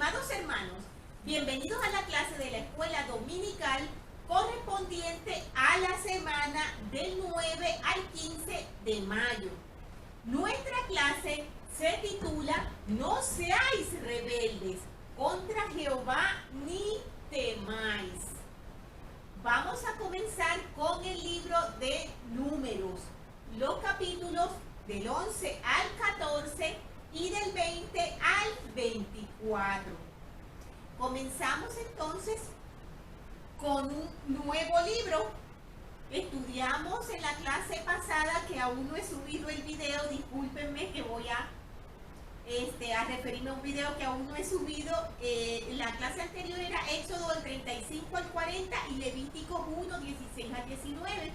Estimados hermanos, bienvenidos a la clase de la escuela dominical correspondiente a la semana del 9 al 15 de mayo. Nuestra clase se titula No seáis rebeldes contra Jehová ni temáis. Vamos a comenzar con el libro de Números, los capítulos del 11 al 14 y del 20 al 24. Comenzamos entonces con un nuevo libro. Estudiamos en la clase pasada, que aún no he subido el video, discúlpenme que voy a referirme a un video que aún no he subido. La clase anterior era Éxodo del 35 al 40 y Levítico 1, 16 al 19.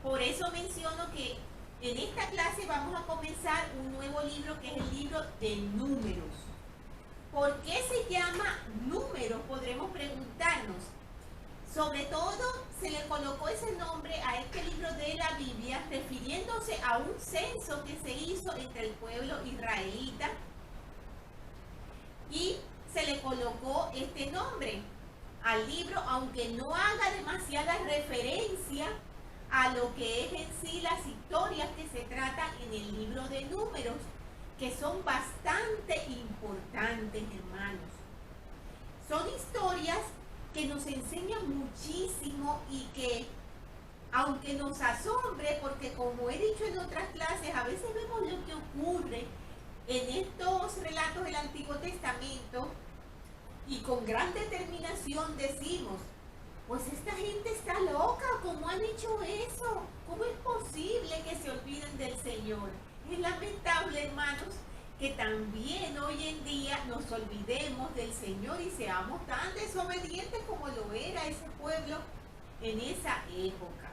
Por eso menciono que en esta clase vamos a comenzar un nuevo libro, que es el libro de Números. ¿Por qué se llama Números? Podremos preguntarnos. Sobre todo se le colocó ese nombre a este libro de la Biblia refiriéndose a un censo que se hizo entre el pueblo israelita, y se le colocó este nombre al libro, aunque no haga demasiada referencia a lo que es en sí las historias que se tratan en el libro de Números, que son bastante importantes, hermanos. Son historias que nos enseñan muchísimo y que, aunque nos asombre, porque como he dicho en otras clases, a veces vemos lo que ocurre en estos relatos del Antiguo Testamento y con gran determinación decimos: pues esta gente está loca, ¿cómo han hecho eso? ¿Cómo es posible que se olviden del Señor? Es lamentable, hermanos, que también hoy en día nos olvidemos del Señor y seamos tan desobedientes como lo era ese pueblo en esa época.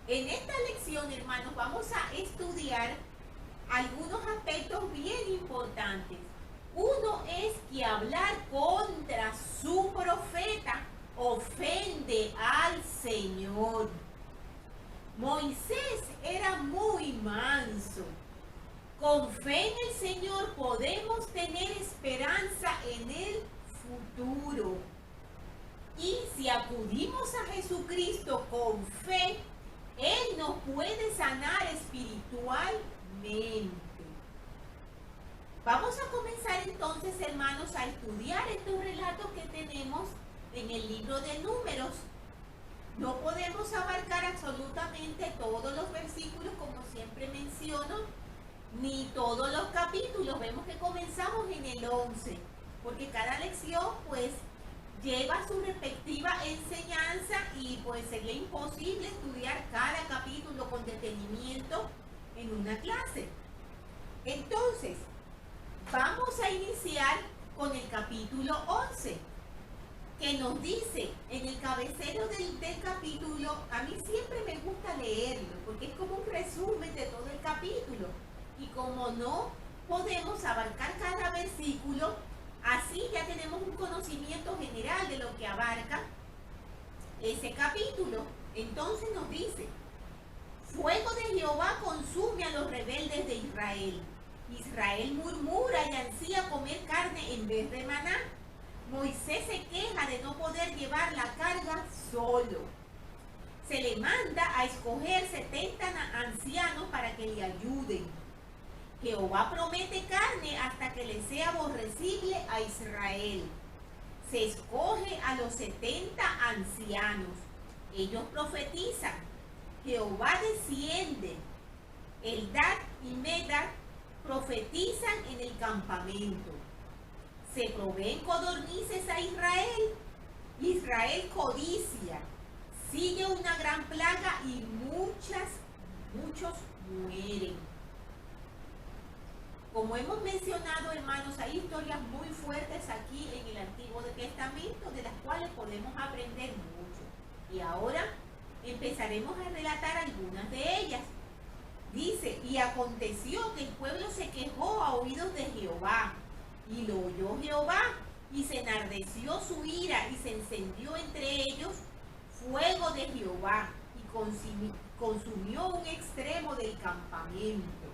En esta lección, hermanos, vamos a estudiar algunos aspectos bien importantes. Uno es que hablar contra su profeta ofende al Señor. Moisés era muy manso. Con fe en el Señor podemos tener esperanza en el futuro. Y si acudimos a Jesucristo con fe, Él nos puede sanar espiritualmente. Vamos a comenzar entonces, hermanos, a estudiar estos relatos que tenemos en el libro de Números. No podemos abarcar absolutamente todos los versículos, como siempre menciono, ni todos los capítulos. Vemos que comenzamos en el 11, porque cada lección pues lleva su respectiva enseñanza y pues sería imposible estudiar cada capítulo con detenimiento en una clase. Entonces, vamos a iniciar con el capítulo 11, que nos dice en el cabecero del capítulo. A mí siempre me gusta leerlo porque es como un resumen de todo el capítulo, y como no podemos abarcar cada versículo, así ya tenemos un conocimiento general de lo que abarca ese capítulo. Entonces nos dice: fuego de Jehová consume a los rebeldes de Israel. Israel murmura y ansía comer carne en vez de maná. Moisés se queja de no poder llevar la carga solo. Se le manda a escoger 70 ancianos para que le ayuden. Jehová promete carne hasta que le sea aborrecible a Israel. Se escoge a los 70 ancianos. Ellos profetizan. Jehová desciende. Eldad y Medad profetizan en el campamento. Se proveen codornices a Israel. Israel codicia. Sigue una gran plaga y muchos mueren. Como hemos mencionado, hermanos, hay historias muy fuertes aquí en el Antiguo Testamento de las cuales podemos aprender mucho. Y ahora empezaremos a relatar algunas de ellas. Dice: y aconteció que el pueblo se quejó a oídos de Jehová, y lo oyó Jehová, y se enardeció su ira, y se encendió entre ellos fuego de Jehová, y consumió un extremo del campamento.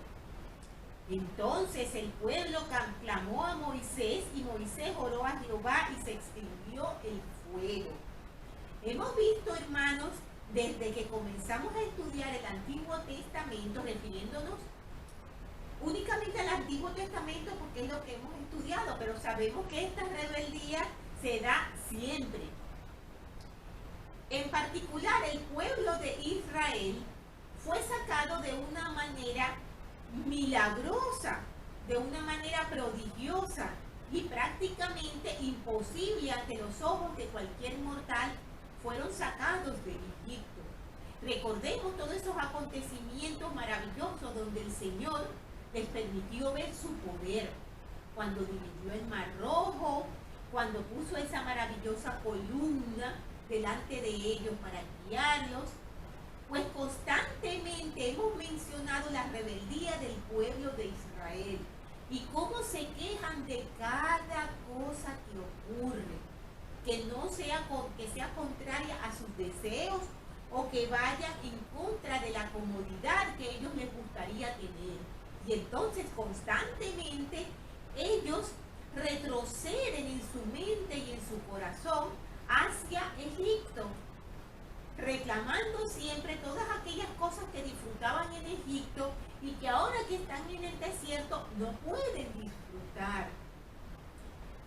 Entonces el pueblo clamó a Moisés y Moisés oró a Jehová y se extinguió el fuego. Hemos visto, hermanos, desde que comenzamos a estudiar el Antiguo Testamento, refiriéndonos únicamente al Antiguo Testamento porque es lo que hemos estudiado, pero sabemos que esta rebeldía se da siempre. En particular, el pueblo de Israel fue sacado de una manera milagrosa, de una manera prodigiosa y prácticamente imposible ante los ojos de cualquier mortal. Fueron sacados de Egipto. Recordemos todos esos acontecimientos maravillosos donde el Señor les permitió ver su poder, cuando dividió el Mar Rojo, cuando puso esa maravillosa columna delante de ellos para guiarlos. Pues constantemente hemos mencionado la rebeldía del pueblo de Israel y cómo se quejan de cada cosa que ocurre, que sea contraria a sus deseos o que vaya en contra de la comodidad que ellos les gustaría tener. Y entonces constantemente ellos retroceden en su mente y en su corazón hacia Egipto, reclamando siempre todas aquellas cosas que disfrutaban en Egipto y que ahora que están en el desierto no pueden disfrutar.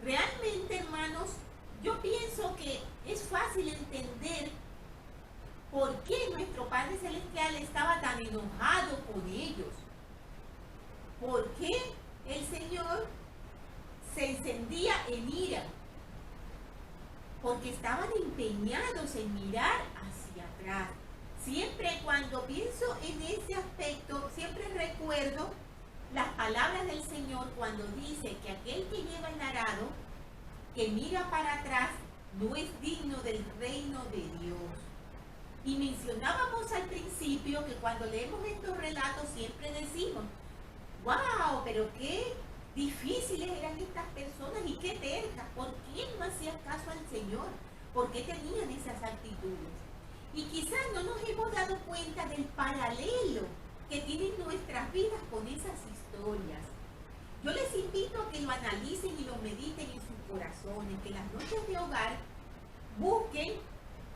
Realmente, hermanos, yo pienso que es fácil entender por qué nuestro Padre Celestial estaba tan enojado con ellos. ¿Por qué el Señor se encendía en ira? Porque estaban empeñados en mirar hacia atrás. Siempre cuando pienso en ese aspecto, siempre recuerdo las palabras del Señor cuando dice que aquel que lleva el arado, que mira para atrás, no es digno del reino de Dios. Y mencionábamos al principio que cuando leemos estos relatos siempre decimos, ¡wow! Pero qué difíciles eran estas personas y qué tercas. ¿Por qué no hacían caso al Señor? ¿Por qué tenían esas actitudes? Y quizás no nos hemos dado cuenta del paralelo que tienen nuestras vidas con esas historias. Yo les invito a que lo analicen y lo mediten en sus corazones, que las noches de hogar busquen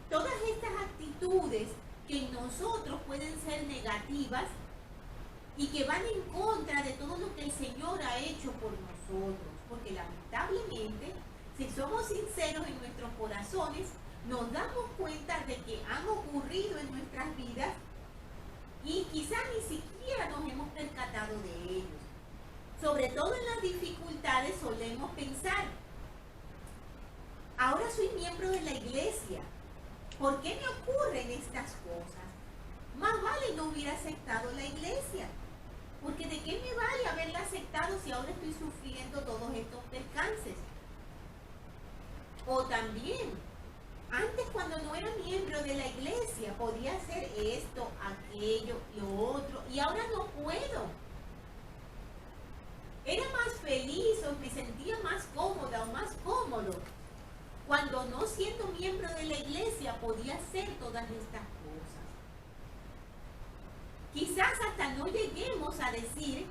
todas estas actitudes que en nosotros pueden ser negativas y que van en contra de todo lo que el Señor ha hecho por nosotros. Porque lamentablemente, si somos sinceros en nuestros corazones, nos damos cuenta de que han ocurrido en nuestras vidas y quizás ni siquiera nos hemos percatado de ellos. Sobre todo en las dificultades solemos pensar, ahora soy miembro de la iglesia, ¿por qué me ocurren estas cosas? Más vale no hubiera aceptado la iglesia, porque ¿de qué me vale haberla aceptado si ahora estoy sufriendo todos estos percances? O también, antes cuando no era miembro de la iglesia podía hacer esto, aquello, lo otro, y ahora no puedo. Era más feliz o me sentía más cómoda o más cómodo cuando no siendo miembro de la iglesia podía hacer todas estas cosas. Quizás hasta no lleguemos a decir,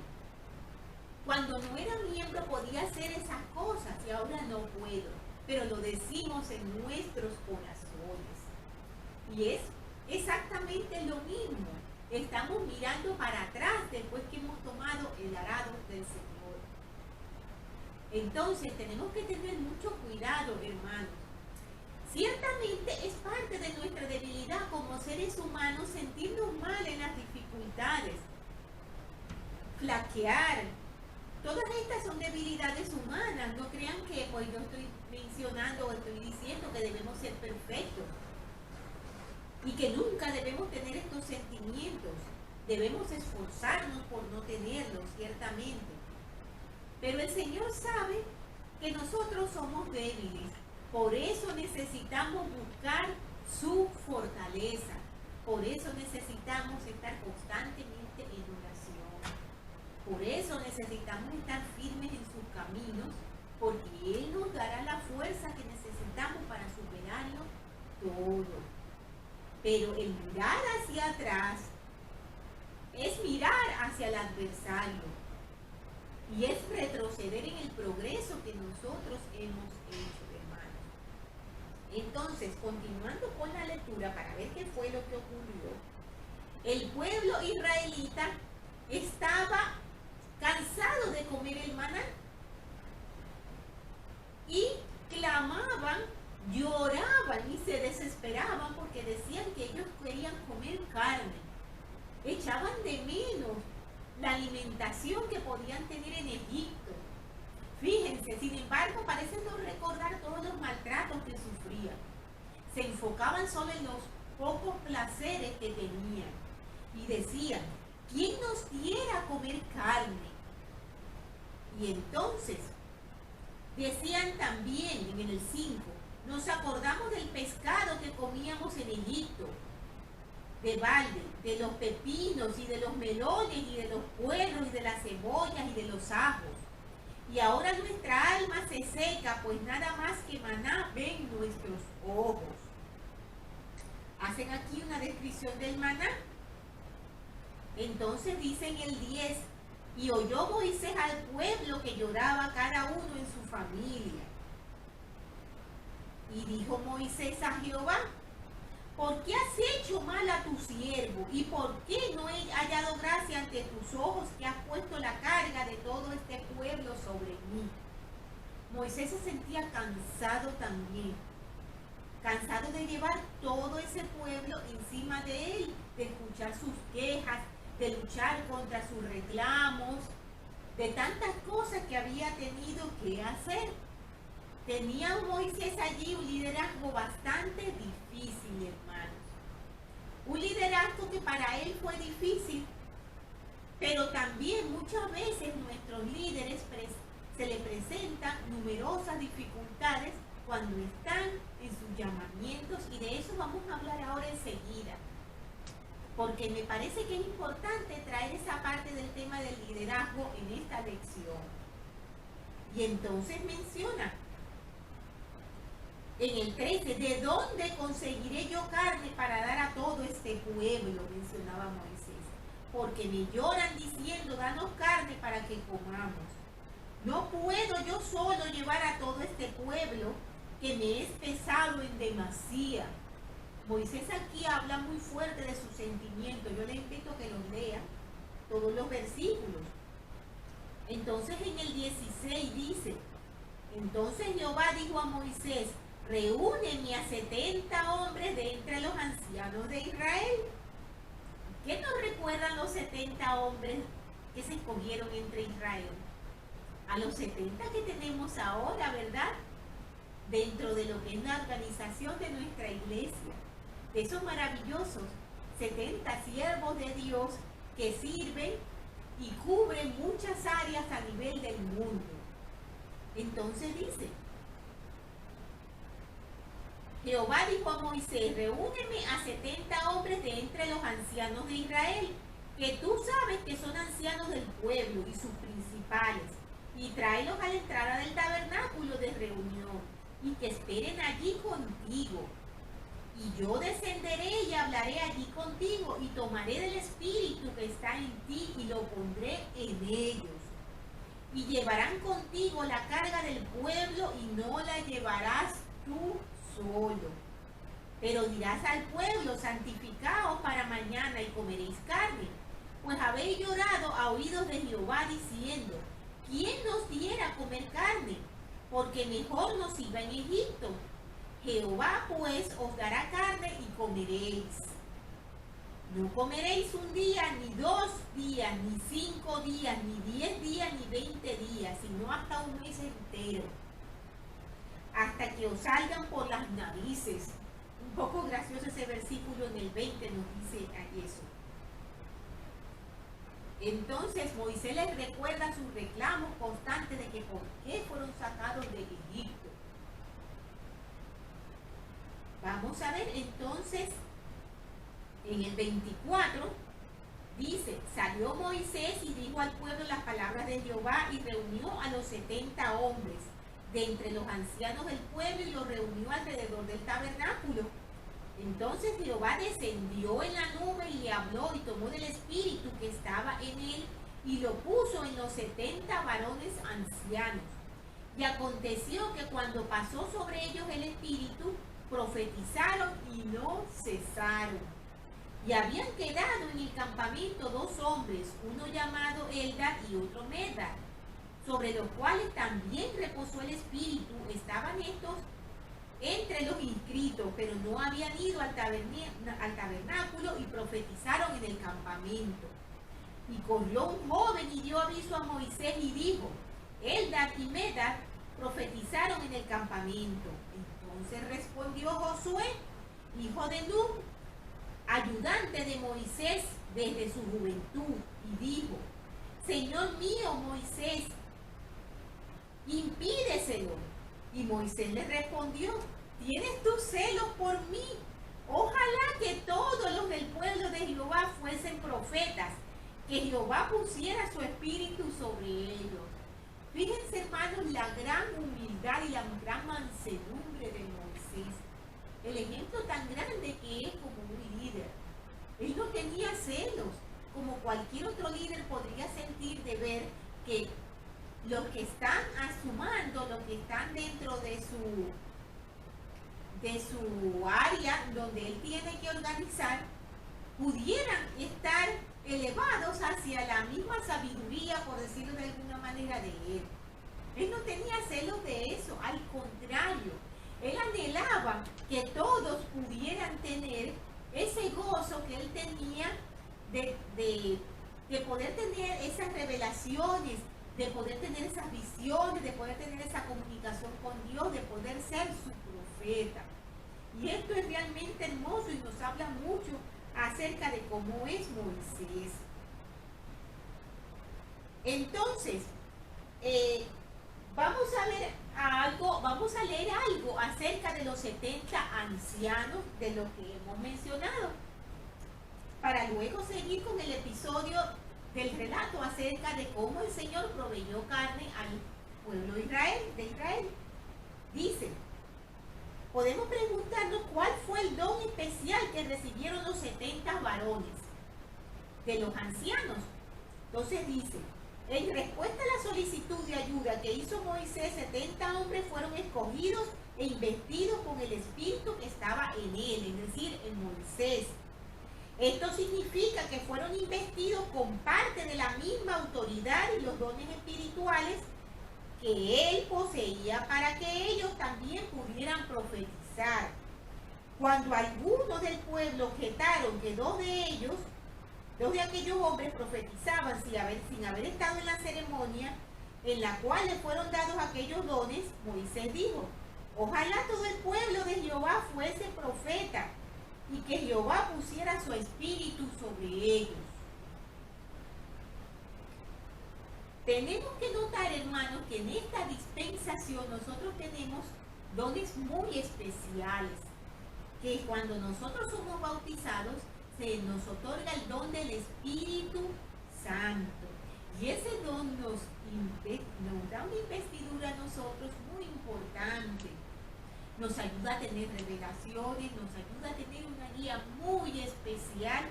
cuando no era miembro podía hacer esas cosas y ahora no puedo, pero lo decimos en nuestros corazones. Y es exactamente lo mismo. Estamos mirando para atrás después que hemos tomado el arado del Señor. Entonces tenemos que tener mucho cuidado, hermanos. Ciertamente es parte de nuestra debilidad como seres humanos sentirnos mal en las dificultades, flaquear. Todas estas son debilidades humanas. No crean que hoy yo estoy mencionando o estoy diciendo que debemos ser perfectos y que nunca debemos tener estos sentimientos. Debemos esforzarnos por no tenerlos, ciertamente. Pero el Señor sabe que nosotros somos débiles. Por eso necesitamos buscar su fortaleza. Por eso necesitamos estar constantemente en oración. Por eso necesitamos estar firmes en sus caminos, porque Él nos dará la fuerza que necesitamos para superarlo todo. Pero el mirar hacia atrás es mirar hacia el adversario. Y es retroceder en el progreso que nosotros hemos hecho, hermanos. Entonces, continuando con la lectura para ver qué fue lo que ocurrió, el pueblo israelita estaba cansado de comer el maná y clamaban, lloraban y se desesperaban porque decían que ellos querían comer carne. Echaban de menos la alimentación que podían tener en Egipto. Fíjense, sin embargo, parecen no recordar todos los maltratos que sufrían. Se enfocaban solo en los pocos placeres que tenían y decían, ¿quién nos diera a comer carne? Y entonces decían también en el 5, nos acordamos del pescado que comíamos en Egipto, de balde, de los pepinos y de los melones y de los puerros y de las cebollas y de los ajos. Y ahora nuestra alma se seca, pues nada más que maná ven nuestros ojos. Hacen aquí una descripción del maná. Entonces dice en el 10, y oyó Moisés al pueblo que lloraba cada uno en su familia. Y dijo Moisés a Jehová, ¿por qué has hecho mal a tu siervo? ¿Y por qué no he hallado gracia ante tus ojos que has puesto la carga de todo este pueblo sobre mí? Moisés se sentía cansado también, cansado de llevar todo ese pueblo encima de él, de escuchar sus quejas, de luchar contra sus reclamos, de tantas cosas que había tenido que hacer. Tenía Moisés allí un liderazgo bastante difícil, hermanos. Un liderazgo que para él fue difícil, pero también muchas veces nuestros líderes se le presentan numerosas dificultades cuando están en sus llamamientos, y de eso vamos a hablar ahora enseguida, porque me parece que es importante traer esa parte del tema del liderazgo en esta lección. Y entonces menciona en el 13, ¿de dónde conseguiré yo carne para dar a todo este pueblo? Mencionaba Moisés. Porque me lloran diciendo, danos carne para que comamos. No puedo yo solo llevar a todo este pueblo, que me es pesado en demasía. Moisés aquí habla muy fuerte de sus sentimientos. Yo le invito a que los lea, todos los versículos. Entonces en el 16 dice, entonces Jehová dijo a Moisés, reúneme a 70 hombres de entre los ancianos de Israel. ¿Qué nos recuerdan los 70 hombres que se escogieron entre Israel? A los 70 que tenemos ahora, ¿verdad? Dentro de lo que es la organización de nuestra iglesia. De esos maravillosos 70 siervos de Dios que sirven y cubren muchas áreas a nivel del mundo. Entonces dice, Jehová dijo a Moisés, reúneme a 70 hombres de entre los ancianos de Israel, que tú sabes que son ancianos del pueblo y sus principales, y tráelos a la entrada del tabernáculo de reunión, y que esperen allí contigo. Y yo descenderé y hablaré allí contigo, y tomaré del espíritu que está en ti, y lo pondré en ellos. Y llevarán contigo la carga del pueblo, y no la llevarás tú solo. Pero dirás al pueblo, santificaos para mañana y comeréis carne, pues habéis llorado a oídos de Jehová diciendo, ¿quién nos diera a comer carne? Porque mejor nos iba en Egipto. Jehová pues os dará carne y comeréis. No comeréis un día, ni 2 días, ni 5 días, ni 10 días, ni 20 días, sino hasta un mes entero, hasta que os salgan por las narices. Un poco gracioso ese versículo en el 20 nos dice eso. Entonces Moisés les recuerda sus reclamos constantes de que por qué fueron sacados de Egipto. Vamos a ver entonces, en el 24, dice, salió Moisés y dijo al pueblo las palabras de Jehová y reunió a los 70 hombres de entre los ancianos del pueblo y los reunió alrededor del tabernáculo. Entonces Jehová descendió en la nube y le habló y tomó del espíritu que estaba en él y lo puso en los 70 varones ancianos. Y aconteció que cuando pasó sobre ellos el Espíritu, profetizaron y no cesaron. Y habían quedado en el campamento 2 hombres, uno llamado Eldad y otro Medad, sobre los cuales también reposó el Espíritu. Estaban estos entre los inscritos, pero no habían ido al tabernáculo y profetizaron en el campamento. Y corrió un joven y dio aviso a Moisés y dijo: Eldad y Medad profetizaron en el campamento. Entonces respondió Josué, hijo de Nun, ayudante de Moisés desde su juventud, y dijo: Señor mío Moisés, impídeselo. Y Moisés le respondió: ¿Tienes tú celos por mí? Ojalá que todos los del pueblo de Jehová fuesen profetas, que Jehová pusiera su espíritu sobre ellos. Fíjense, hermanos, la gran humildad y la gran mansedumbre de Moisés. El ejemplo tan grande que es como un líder. Él no tenía celos, como cualquier otro líder podría sentir de ver que los que están a su mando, los que están dentro de su área donde él tiene que organizar, pudieran estar elevados hacia la misma sabiduría, por decirlo de alguna manera, de él. Él no tenía celos de eso, al contrario, él anhelaba que todos pudieran tener ese gozo que él tenía de poder tener esas revelaciones, de poder tener esas visiones, de poder tener esa comunicación con Dios, de poder ser su profeta. Y esto es realmente hermoso y nos habla mucho acerca de cómo es Moisés. Entonces, vamos a leer algo acerca de los 70 ancianos de los que hemos mencionado, para luego seguir con el episodio del relato acerca de cómo el Señor proveyó carne al pueblo de Israel. Dice: podemos preguntarnos cuál fue el don especial que recibieron los 70 varones de los ancianos. Entonces dice: en respuesta a la solicitud de ayuda que hizo Moisés, 70 hombres fueron escogidos e investidos con el espíritu que estaba en él, es decir, en Moisés. Esto significa que fueron investidos con parte de la misma autoridad y los dones espirituales que él poseía, para que ellos también pudieran profetizar. Cuando algunos del pueblo objetaron que dos de aquellos hombres profetizaban sin haber estado en la ceremonia en la cual le fueron dados aquellos dones, Moisés dijo: ojalá todo el pueblo de Jehová fuese profeta, y que Jehová pusiera su espíritu sobre ellos. Tenemos que notar, hermanos, que en esta dispensación nosotros tenemos dones muy especiales, que cuando nosotros somos bautizados se nos otorga el don del Espíritu Santo, y ese don nos da una investidura a nosotros muy importante. Nos ayuda a tener revelaciones, nos ayuda a tener una guía muy especial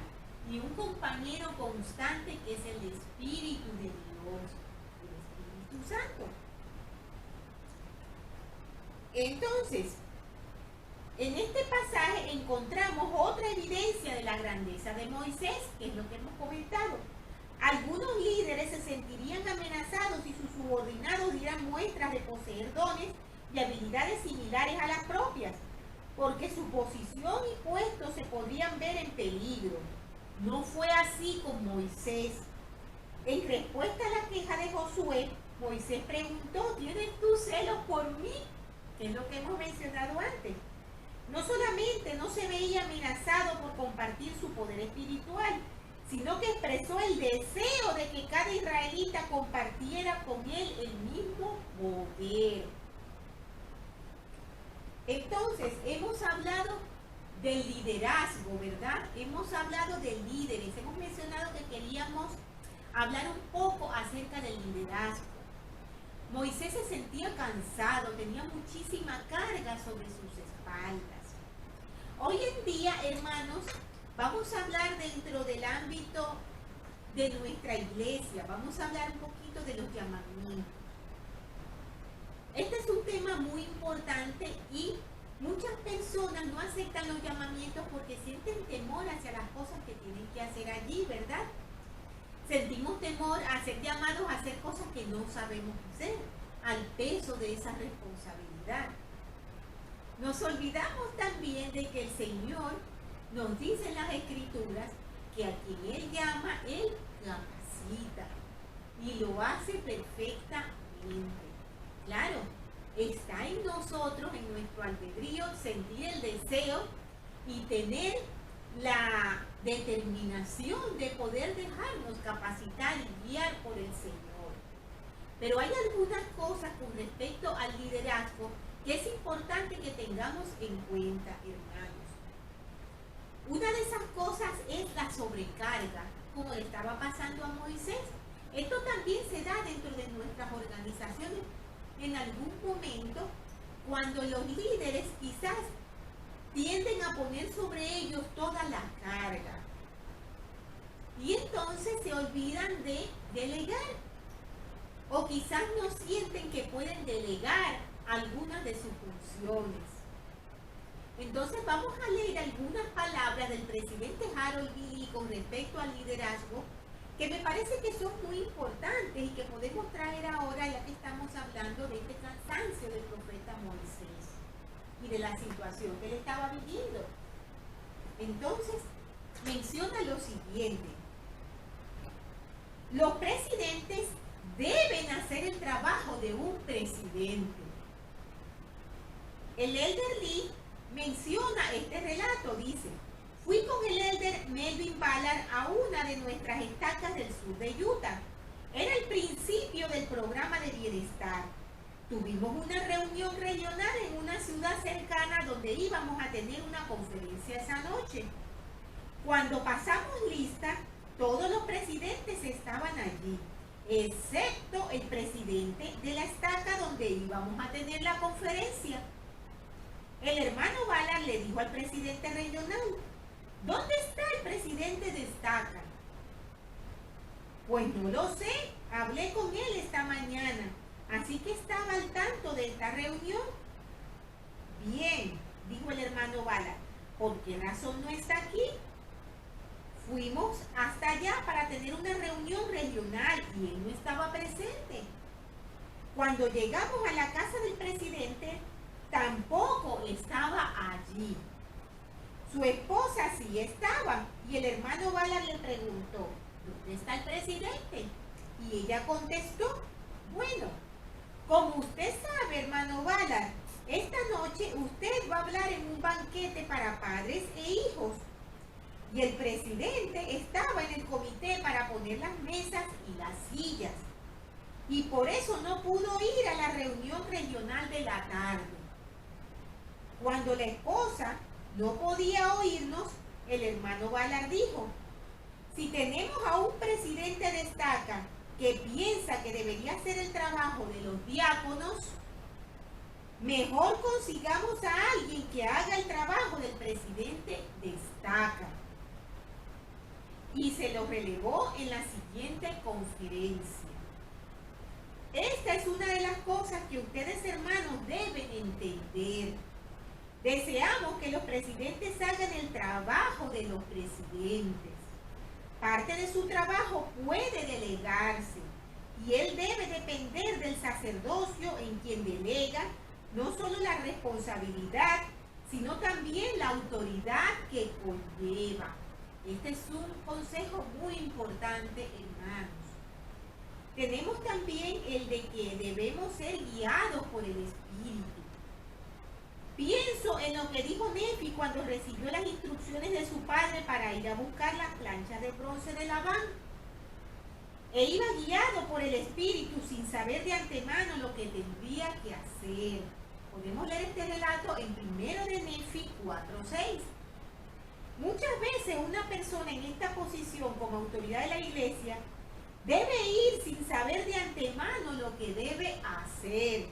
y un compañero constante que es el Espíritu de Dios, el Espíritu Santo. Entonces, en este pasaje encontramos otra evidencia de la grandeza de Moisés, que es lo que hemos comentado. Algunos líderes se sentirían amenazados si sus subordinados dieran muestras de poseer dones y habilidades similares a las propias, porque su posición y puesto se podrían ver en peligro. No fue así con Moisés. En respuesta a la queja de Josué, Moisés preguntó: ¿tienes tú celos por mí? Que es lo que hemos mencionado antes. No solamente no se veía amenazado por compartir su poder espiritual, sino que expresó el deseo de que cada israelita compartiera con él el mismo poder. Entonces, hemos hablado del liderazgo, ¿verdad? Hemos hablado de líderes, hemos mencionado que queríamos hablar un poco acerca del liderazgo. Moisés se sentía cansado, tenía muchísima carga sobre sus espaldas. Hoy en día, hermanos, vamos a hablar dentro del ámbito de nuestra iglesia. Vamos a hablar un poquito de los llamamientos. Este es un tema muy importante y muchas personas no aceptan los llamamientos porque sienten temor hacia las cosas que tienen que hacer allí, ¿verdad? Sentimos temor a ser llamados a hacer cosas que no sabemos hacer, al peso de esa responsabilidad. Nos olvidamos también de que el Señor nos dice en las Escrituras que a quien Él llama, Él capacita y lo hace perfectamente. Claro, está en nosotros, en nuestro albedrío, sentir el deseo y tener la determinación de poder dejarnos capacitar y guiar por el Señor. Pero hay algunas cosas con respecto al liderazgo que es importante que tengamos en cuenta, hermanos. Una de esas cosas es la sobrecarga, como le estaba pasando a Moisés. Esto también se da dentro de nuestras organizaciones en algún momento, cuando los líderes quizás tienden a poner sobre ellos toda la carga. Y entonces se olvidan de delegar. O quizás no sienten que pueden delegar algunas de sus funciones. Entonces vamos a leer algunas palabras del presidente Harold Billy con respecto al liderazgo, que me parece que son muy importantes y que podemos traer ahora, ya que estamos hablando de este cansancio del profeta Moisés y de la situación que él estaba viviendo. Entonces, menciona lo siguiente: los presidentes deben hacer el trabajo de un presidente. El elder Lee menciona este relato, dice: fui con el elder Melvin Ballard a una de nuestras estacas del sur de Utah. Era el principio del programa de bienestar. Tuvimos una reunión regional en una ciudad cercana donde íbamos a tener una conferencia esa noche. Cuando pasamos lista, todos los presidentes estaban allí, excepto el presidente de la estaca donde íbamos a tener la conferencia. El hermano Ballard le dijo al presidente regional: ¿dónde está el presidente de estaca? Pues no lo sé, hablé con él esta mañana, así que estaba al tanto de esta reunión. Bien, dijo el hermano Ballard, ¿por qué razón no está aquí? Fuimos hasta allá para tener una reunión regional y él no estaba presente. Cuando llegamos a la casa del presidente, tampoco estaba allí. Su esposa sí estaba y el hermano Ballard le preguntó: ¿dónde está el presidente? Y ella contestó: bueno, como usted sabe, hermano Ballard, esta noche usted va a hablar en un banquete para padres e hijos. Y el presidente estaba en el comité para poner las mesas y las sillas. Y por eso no pudo ir a la reunión regional de la tarde. Cuando la esposa no podía oírnos, el hermano Ballard dijo: si tenemos a un presidente de estaca que piensa que debería hacer el trabajo de los diáconos, mejor consigamos a alguien que haga el trabajo del presidente de estaca. Y se lo relevó en la siguiente conferencia. Esta es una de las cosas que ustedes, hermanos, deben entender. Deseamos que los presidentes hagan el trabajo de los presidentes. Parte de su trabajo puede delegarse y él debe depender del sacerdocio en quien delega no solo la responsabilidad, sino también la autoridad que conlleva. Este es un consejo muy importante, hermanos. Tenemos también el de que debemos ser guiados por el Espíritu. Pienso en lo que dijo Nefi cuando recibió las instrucciones de su padre para ir a buscar las planchas de bronce de Labán. E iba guiado por el Espíritu sin saber de antemano lo que tendría que hacer. Podemos leer este relato en 1 de Nefi 4:6. Muchas veces una persona en esta posición como autoridad de la iglesia debe ir sin saber de antemano lo que debe hacer,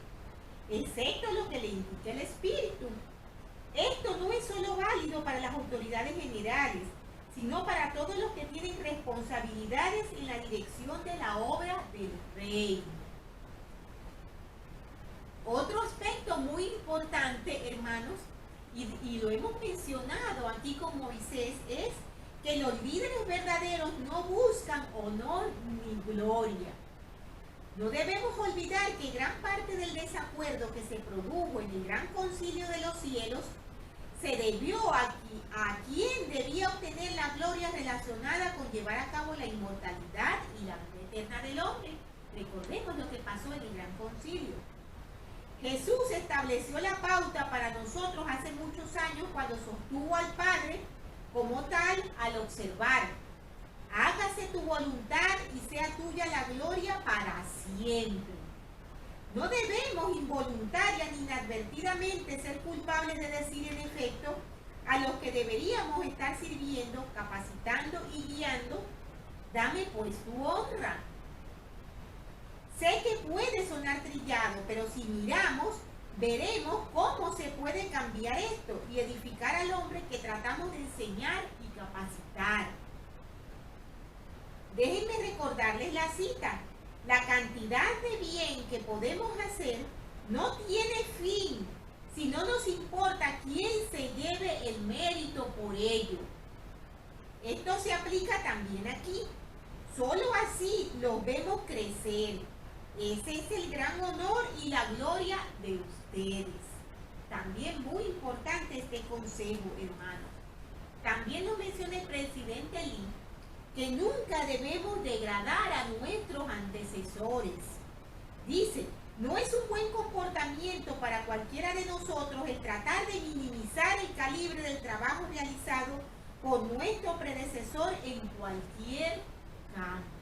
excepto lo que le indica el Espíritu. Esto no es solo válido para las autoridades generales, sino para todos los que tienen responsabilidades en la dirección de la obra del reino. Otro aspecto muy importante, hermanos, y lo hemos mencionado aquí con Moisés, es que los líderes verdaderos no buscan honor ni gloria. No debemos olvidar que gran parte del desacuerdo que se produjo en el gran concilio de los cielos se debió a quien debía obtener la gloria relacionada con llevar a cabo la inmortalidad y la vida eterna del hombre. Recordemos lo que pasó en el gran concilio. Jesús estableció la pauta para nosotros hace muchos años cuando sostuvo al Padre como tal al observar: hágase tu voluntad y sea tuya la gloria para siempre. No debemos involuntaria ni inadvertidamente ser culpables de decir en efecto a los que deberíamos estar sirviendo, capacitando y guiando: dame pues tu honra. Sé que puede sonar trillado, pero si miramos, veremos cómo se puede cambiar esto y edificar al hombre que tratamos de enseñar y capacitar. Déjenme recordarles la cita: la cantidad de bien que podemos hacer no tiene fin, si no nos importa quién se lleve el mérito por ello. Esto se aplica también aquí. Solo así los vemos crecer. Ese es el gran honor y la gloria de ustedes. También muy importante este consejo, hermanos. También lo menciona el presidente Lee, que nunca debemos degradar a nuestros antecesores. Dice: no es un buen comportamiento para cualquiera de nosotros el tratar de minimizar el calibre del trabajo realizado por nuestro predecesor en cualquier campo.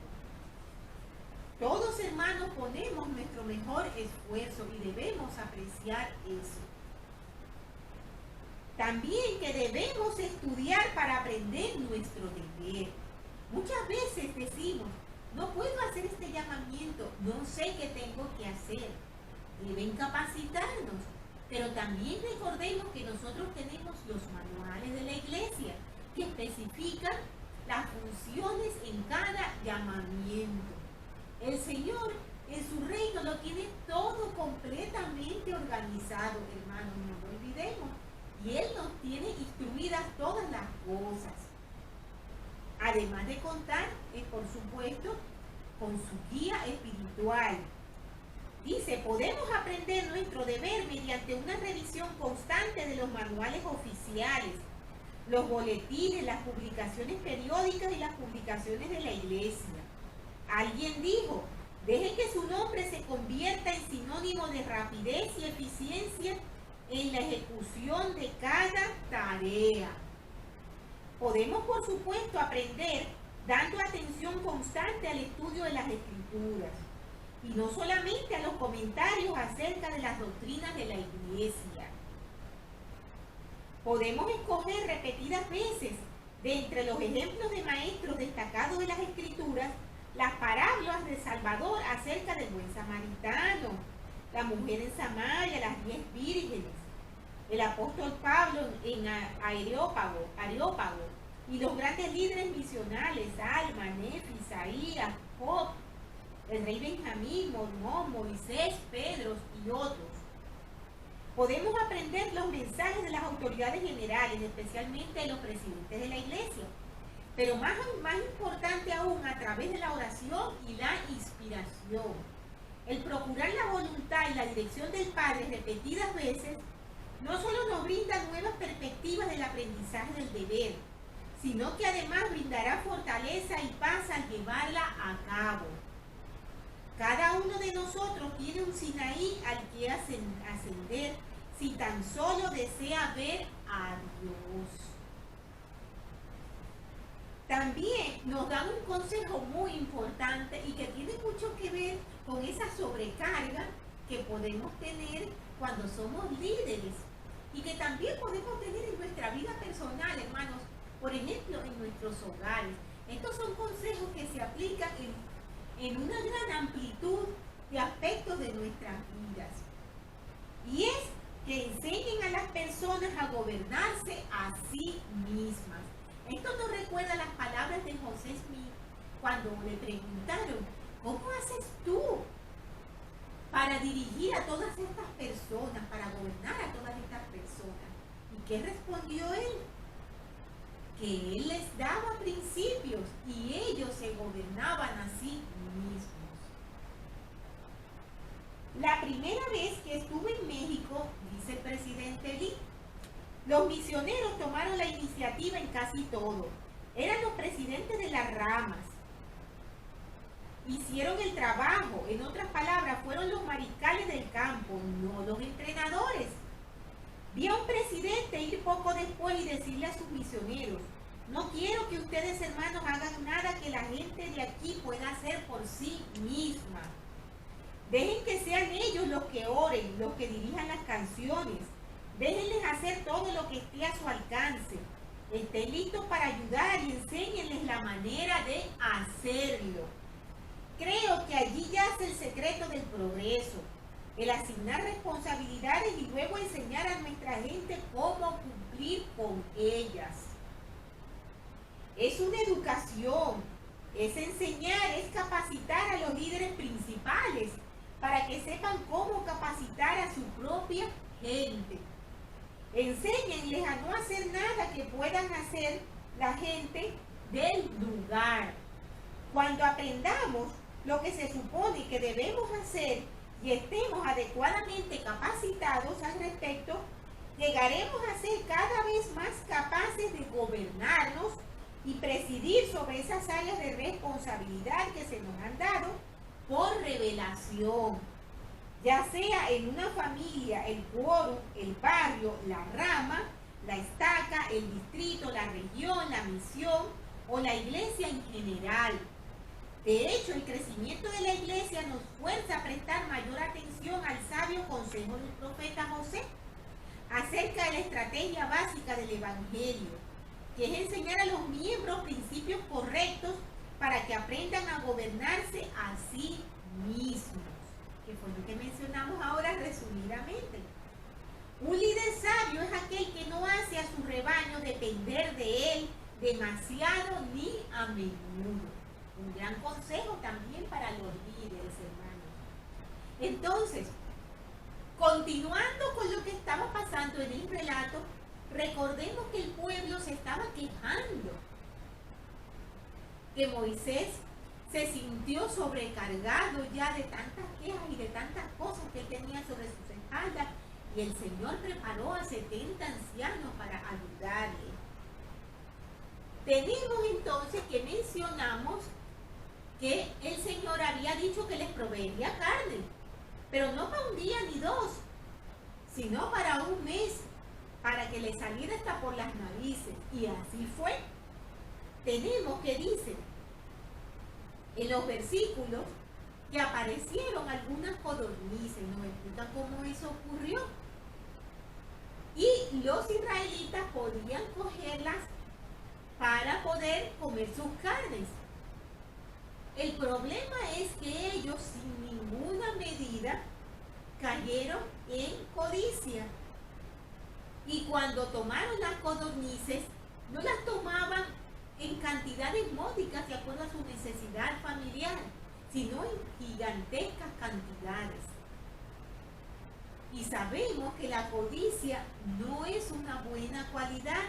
Todos, hermanos, ponemos nuestro mejor esfuerzo y debemos apreciar eso. También que debemos estudiar para aprender nuestro deber. Muchas veces decimos: no puedo hacer este llamamiento, no sé qué tengo que hacer. Deben capacitarnos, pero también recordemos que nosotros tenemos los manuales de la iglesia que especifican las funciones en cada llamamiento. El Señor en su reino lo tiene todo completamente organizado, hermanos, no lo olvidemos. Y Él nos tiene instruidas todas las cosas. Además de contar, por supuesto, con su guía espiritual. Dice: podemos aprender nuestro deber mediante una revisión constante de los manuales oficiales, los boletines, las publicaciones periódicas y las publicaciones de la iglesia. Alguien dijo: deje que su nombre se convierta en sinónimo de rapidez y eficiencia en la ejecución de cada tarea. Podemos, por supuesto, aprender dando atención constante al estudio de las Escrituras y no solamente a los comentarios acerca de las doctrinas de la iglesia. Podemos escoger repetidas veces de entre los ejemplos de maestros destacados de las Escrituras las parábolas de Salvador acerca del buen samaritano, la mujer en Samaria, las 10 vírgenes, el apóstol Pablo en Areópago y los grandes líderes misionales: Alma, Nefi, Isaías, Job, el rey Benjamín, Mormón, Moisés, Pedro y otros. Podemos aprender los mensajes de las autoridades generales, especialmente de los presidentes de la iglesia, pero más importante aún, a través de la oración y la inspiración. El procurar la voluntad y la dirección del Padre repetidas veces no solo nos brinda nuevas perspectivas del aprendizaje del deber, sino que además brindará fortaleza y paz al llevarla a cabo. Cada uno de nosotros tiene un Sinaí al que ascender si tan solo desea ver a Dios. También nos dan un consejo muy importante y que tiene mucho que ver con esa sobrecarga que podemos tener cuando somos líderes y que también podemos tener en nuestra vida personal, hermanos, por ejemplo, en nuestros hogares. Estos son consejos que se aplican en una gran amplitud de aspectos de nuestras vidas. Y es que enseñen a las personas a gobernarse a sí mismas. Esto nos recuerda las palabras de José Smith cuando le preguntaron, ¿cómo haces tú para dirigir a todas estas personas, para gobernar a todas estas personas? ¿Y qué respondió él? Que él les daba principios y ellos se gobernaban a sí mismos. La primera vez que estuve en México, dice el presidente Lee, los misioneros tomaron la iniciativa en casi todo. Eran los presidentes de las ramas. Hicieron el trabajo. En otras palabras, fueron los mariscales del campo, no los entrenadores. Vi a un presidente ir poco después y decirle a sus misioneros, no quiero que ustedes, hermanos, hagan nada que la gente de aquí pueda hacer por sí misma. Dejen que sean ellos los que oren, los que dirijan las canciones. Déjenles hacer todo lo que esté a su alcance. Estén listos para ayudar y enséñenles la manera de hacerlo. Creo que allí yace el secreto del progreso, el asignar responsabilidades y luego enseñar a nuestra gente cómo cumplir con ellas. Es una educación, es enseñar, es capacitar a los líderes principales para que sepan cómo capacitar a su propia gente. Enséñenles a no hacer nada que puedan hacer la gente del lugar. Cuando aprendamos lo que se supone que debemos hacer y estemos adecuadamente capacitados al respecto, llegaremos a ser cada vez más capaces de gobernarnos y presidir sobre esas áreas de responsabilidad que se nos han dado por revelación, ya sea en una familia, el quórum, el barrio, la rama, la estaca, el distrito, la región, la misión o la iglesia en general. De hecho, el crecimiento de la iglesia nos fuerza a prestar mayor atención al sabio consejo del profeta José acerca de la estrategia básica del evangelio, que es enseñar a los miembros principios correctos para que aprendan a gobernarse a sí mismos, que fue lo que mencionamos ahora resumidamente. Un líder sabio es aquel que no hace a su rebaño depender de él demasiado ni a menudo. Un gran consejo también para los líderes, hermanos. Entonces, continuando con lo que estaba pasando en el relato, recordemos que el pueblo se estaba quejando, que Moisés se sintió sobrecargado ya de tantas quejas y de tantas cosas que él tenía sobre sus espaldas, y el Señor preparó a 70 ancianos para ayudarle. Tenemos entonces que mencionamos que el Señor había dicho que les proveería carne, pero no para un día ni dos, sino para un mes, para que les saliera hasta por las narices, y así fue. Tenemos que dice en los versículos que aparecieron algunas codornices, nos explican cómo eso ocurrió, y los israelitas podían cogerlas para poder comer sus carnes. El problema es que ellos sin ninguna medida cayeron en codicia, y cuando tomaron las codornices no las tomaban en cantidades módicas de acuerdo a su necesidad familiar, sino en gigantescas cantidades. Y sabemos que la codicia no es una buena cualidad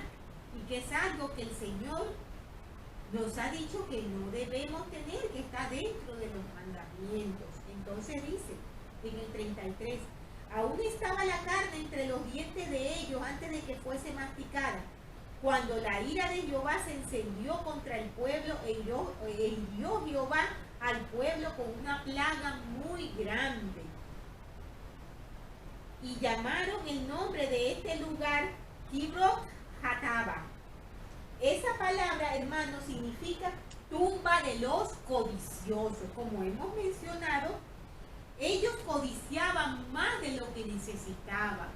y que es algo que el Señor nos ha dicho que no debemos tener, que está dentro de los mandamientos. Entonces dice en el 33, aún estaba la carne entre los dientes de ellos antes de que fuese masticada, cuando la ira de Jehová se encendió contra el pueblo, e hirió Jehová al pueblo con una plaga muy grande. Y llamaron el nombre de este lugar Kibroth Hatava. Esa palabra, hermanos, significa tumba de los codiciosos. Como hemos mencionado, ellos codiciaban más de lo que necesitaban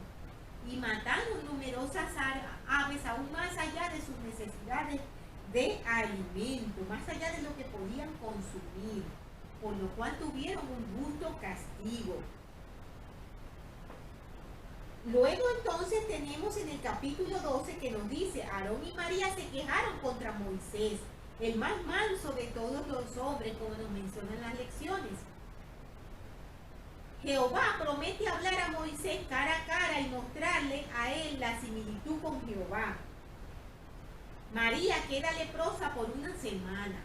y mataron numerosas aves aún más allá de sus necesidades de alimento, más allá de lo que podían consumir, por lo cual tuvieron un justo castigo. Luego entonces tenemos en el capítulo 12 que nos dice, Aarón y María se quejaron contra Moisés, el más manso de todos los hombres, como nos mencionan las lecciones. Jehová promete hablar a Moisés cara a cara y mostrarle a él la similitud con Jehová. María queda leprosa por una semana.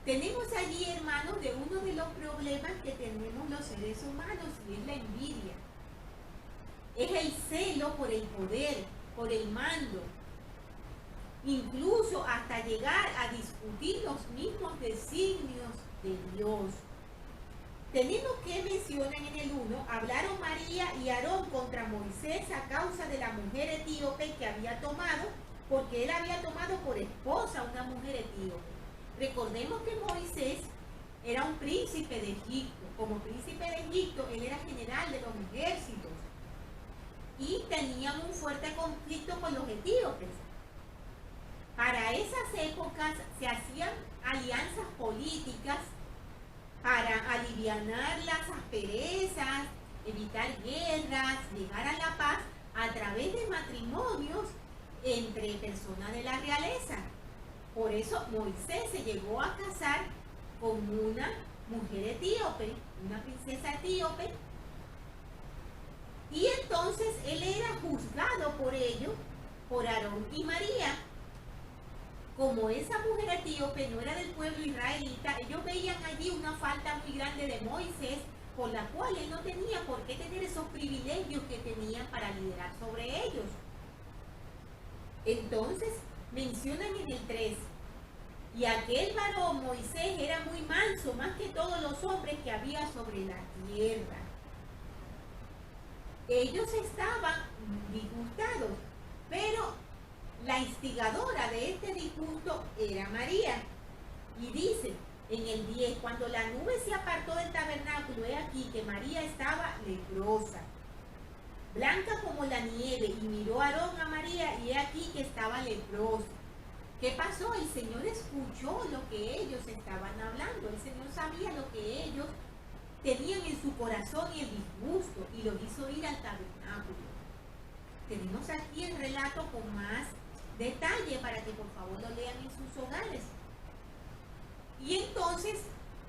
Tenemos allí, hermanos, de uno de los problemas que tenemos los seres humanos, y es la envidia. Es el celo por el poder, por el mando. Incluso hasta llegar a discutir los mismos designios de Dios. Tenemos que mencionar en el 1, hablaron María y Aarón contra Moisés a causa de la mujer etíope que había tomado, porque él había tomado por esposa a una mujer etíope. Recordemos que Moisés era un príncipe de Egipto. Como príncipe de Egipto, él era general de los ejércitos. Y tenían un fuerte conflicto con los etíopes. Para esas épocas se hacían alianzas políticas para alivianar las asperezas, evitar guerras, llegar a la paz a través de matrimonios entre personas de la realeza. Por eso Moisés se llegó a casar con una mujer etíope, una princesa etíope, y entonces él era juzgado por ello, por Aarón y María. Como esa mujer etíope no era del pueblo israelita, ellos veían allí una falta muy grande de Moisés, por la cual él no tenía por qué tener esos privilegios que tenía para liderar sobre ellos. Entonces, mencionan en el 3, y aquel varón Moisés era muy manso, más que todos los hombres que había sobre la tierra. Ellos estaban disgustados, pero la instigadora de este disgusto era María. Y dice en el 10, cuando la nube se apartó del tabernáculo, he aquí que María estaba leprosa, blanca como la nieve, y miró a Aarón a María, y he aquí que estaba leprosa. ¿Qué pasó? El Señor escuchó lo que ellos estaban hablando. El Señor sabía lo que ellos tenían en su corazón y el disgusto, y los hizo ir al tabernáculo. Tenemos aquí el relato con más detalle para que por favor lo lean en sus hogares. Y entonces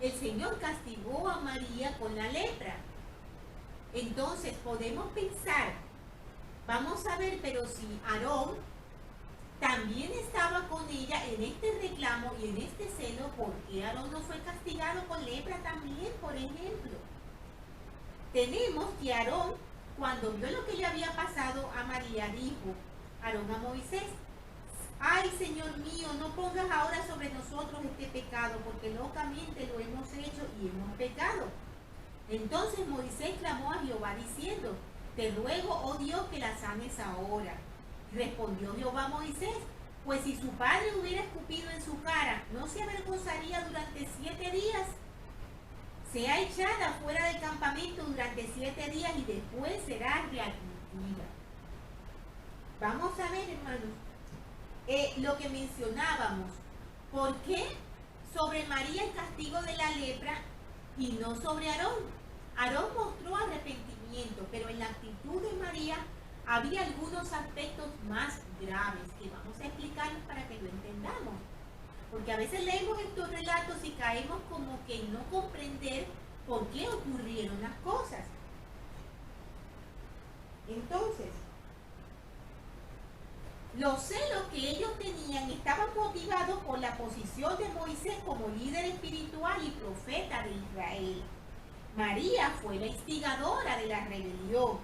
el Señor castigó a María con la lepra. Entonces podemos pensar, vamos a ver, pero si Aarón también estaba con ella en este reclamo y en este celo, ¿por qué Aarón no fue castigado con lepra también, por ejemplo? Tenemos que Aarón, cuando vio lo que le había pasado a María, dijo Aarón a Moisés, ay, Señor mío, no pongas ahora sobre nosotros este pecado, porque locamente lo hemos hecho y hemos pecado. Entonces Moisés clamó a Jehová diciendo, te ruego, oh Dios, que la sanes ahora. Respondió Jehová a Moisés, pues si su padre hubiera escupido en su cara, ¿no se avergonzaría durante 7 días? Sea echada fuera del campamento durante 7 días y después será readmitida. Vamos a ver, hermanos, lo que mencionábamos. ¿Por qué sobre María el castigo de la lepra y no sobre Aarón? Aarón mostró arrepentimiento, pero en la actitud de María había algunos aspectos más graves que vamos a explicar para que lo entendamos. Porque a veces leemos estos relatos y caemos como que en no comprender por qué ocurrieron las cosas. Entonces, los celos que ellos tenían estaban motivados por la posición de Moisés como líder espiritual y profeta de Israel. María fue la instigadora de la rebelión.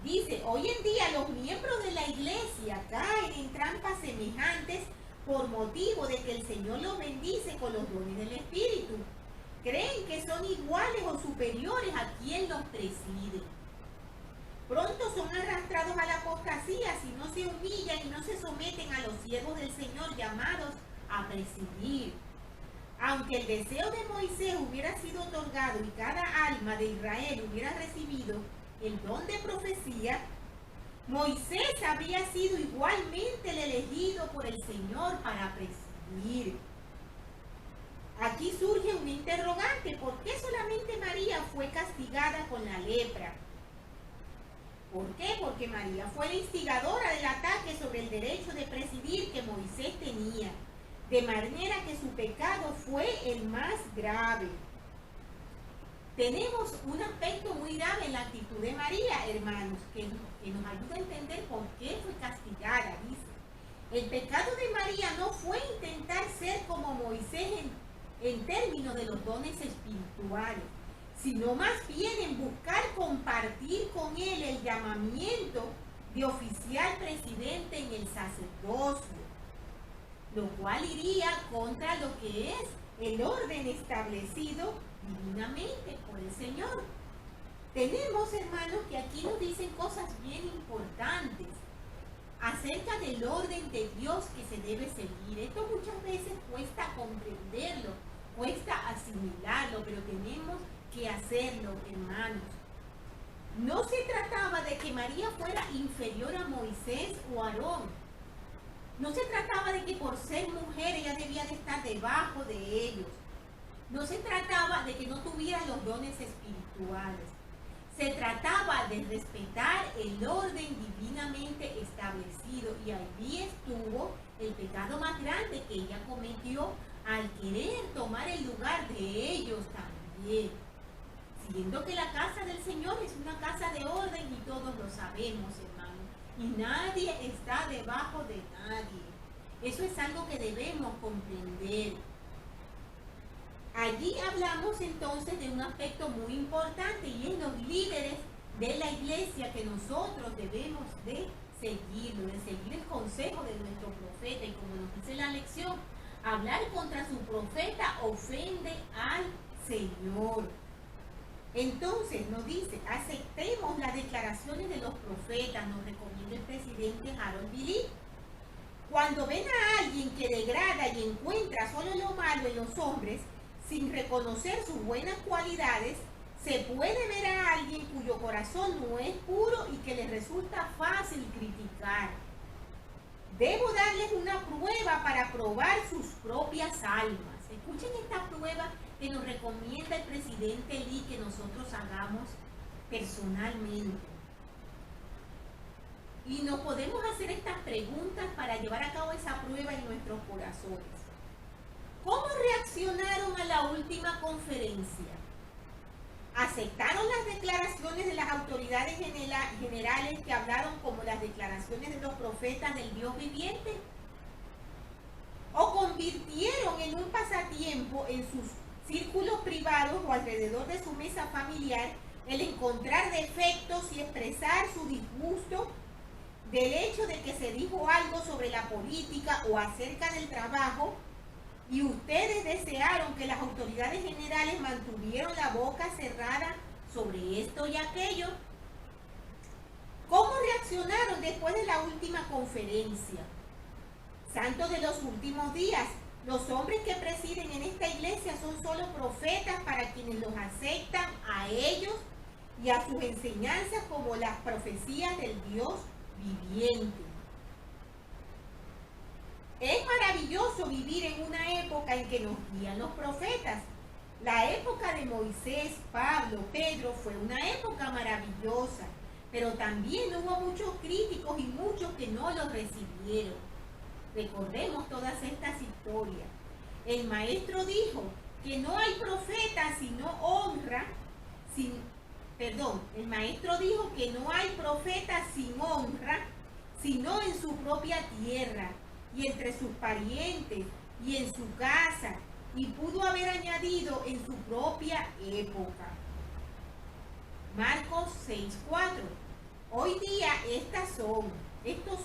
Dice, hoy en día los miembros de la iglesia caen en trampas semejantes por motivo de que el Señor los bendice con los dones del Espíritu. Creen que son iguales o superiores a quien los preside. Pronto son arrastrados a la apostasía si no se humillan y no se someten a los siervos del Señor llamados a presidir. Aunque el deseo de Moisés hubiera sido otorgado y cada alma de Israel hubiera recibido el don de profecía, Moisés habría sido igualmente el elegido por el Señor para presidir. Aquí surge un interrogante, ¿por qué solamente María fue castigada con la lepra? ¿Por qué? Porque María fue la instigadora del ataque sobre el derecho de presidir que Moisés tenía, de manera que su pecado fue el más grave. Tenemos un aspecto muy grave en la actitud de María, hermanos, que nos ayuda a entender por qué fue castigada, dice. El pecado de María no fue intentar ser como Moisés en términos de los dones espirituales, sino más bien en buscar compartir con él el llamamiento de oficial presidente en el sacerdocio, lo cual iría contra lo que es el orden establecido divinamente por el Señor. Tenemos, hermanos, que aquí nos dicen cosas bien importantes acerca del orden de Dios que se debe seguir. Esto muchas veces cuesta comprenderlo, cuesta asimilarlo, pero tenemos que hacerlo, hermanos. No se trataba de que María fuera inferior a Moisés o Aarón. No se trataba de que por ser mujer ella debía de estar debajo de ellos. No se trataba de que no tuviera los dones espirituales. Se trataba de respetar el orden divinamente establecido, y allí estuvo el pecado más grande que ella cometió al querer tomar el lugar de ellos también. Siendo que la casa del Señor es una casa de orden y todos lo sabemos, hermanos, y nadie está debajo de nadie. Eso es algo que debemos comprender. Allí hablamos entonces de un aspecto muy importante, y es los líderes de la iglesia que nosotros debemos de seguirlo, de seguir el consejo de nuestro profeta. Y como nos dice la lección, hablar contra su profeta ofende al Señor. Entonces nos dice, aceptemos las declaraciones de los profetas, nos recomienda el presidente Harold Billy. Cuando ven a alguien que degrada y encuentra solo lo malo en los hombres, sin reconocer sus buenas cualidades, se puede ver a alguien cuyo corazón no es puro y que les resulta fácil criticar. Debo darles una prueba para probar sus propias almas. Escuchen esta prueba que nos recomienda el presidente Lee que nosotros hagamos personalmente. Y nos podemos hacer estas preguntas para llevar a cabo esa prueba en nuestros corazones. ¿Cómo reaccionaron a la última conferencia? ¿Aceptaron las declaraciones de las autoridades generales que hablaron como las declaraciones de los profetas del Dios viviente? ¿O convirtieron en un pasatiempo en sus círculos privados o alrededor de su mesa familiar el encontrar defectos y expresar su disgusto del hecho de que se dijo algo sobre la política o acerca del trabajo, y ustedes desearon que las autoridades generales mantuvieran la boca cerrada sobre esto y aquello? ¿Cómo reaccionaron después de la última conferencia? Santos de los últimos días, los hombres que presiden en esta iglesia son solo profetas para quienes los aceptan a ellos y a sus enseñanzas como las profecías del Dios viviente. Es maravilloso vivir en una época en que nos guían los profetas. La época de Moisés, Pablo, Pedro fue una época maravillosa, pero también hubo muchos críticos y muchos que no los recibieron. Recordemos todas estas historias. El maestro dijo que no hay profeta sino honra, el maestro dijo que no hay profeta sin honra, sino en su propia tierra, y entre sus parientes, y en su casa, y pudo haber añadido en su propia época. Marcos 6:4. Hoy día estos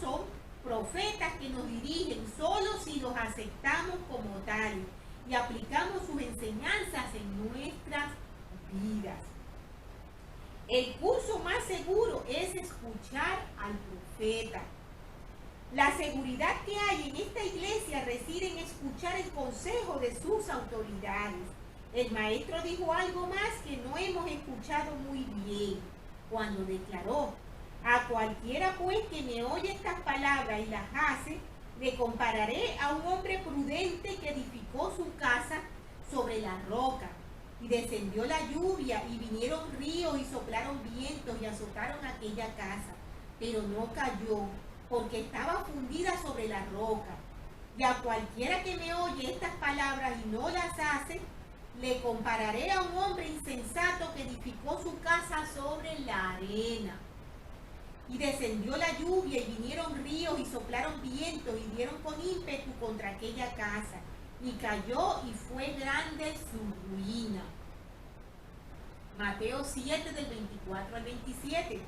son profetas que nos dirigen solo si los aceptamos como tales y aplicamos sus enseñanzas en nuestras vidas. El curso más seguro es escuchar al profeta. La seguridad que hay en esta iglesia reside en escuchar el consejo de sus autoridades. El maestro dijo algo más que no hemos escuchado muy bien cuando declaró: a cualquiera pues que me oye estas palabras y las hace, le compararé a un hombre prudente que edificó su casa sobre la roca. Y descendió la lluvia, y vinieron ríos, y soplaron vientos, y azotaron aquella casa. Pero no cayó, porque estaba fundida sobre la roca. Y a cualquiera que me oye estas palabras y no las hace, le compararé a un hombre insensato que edificó su casa sobre la arena. Y descendió la lluvia, y vinieron ríos, y soplaron vientos, y dieron con ímpetu contra aquella casa. Y cayó, y fue grande su ruina. Mateo 7, del 24 al 27.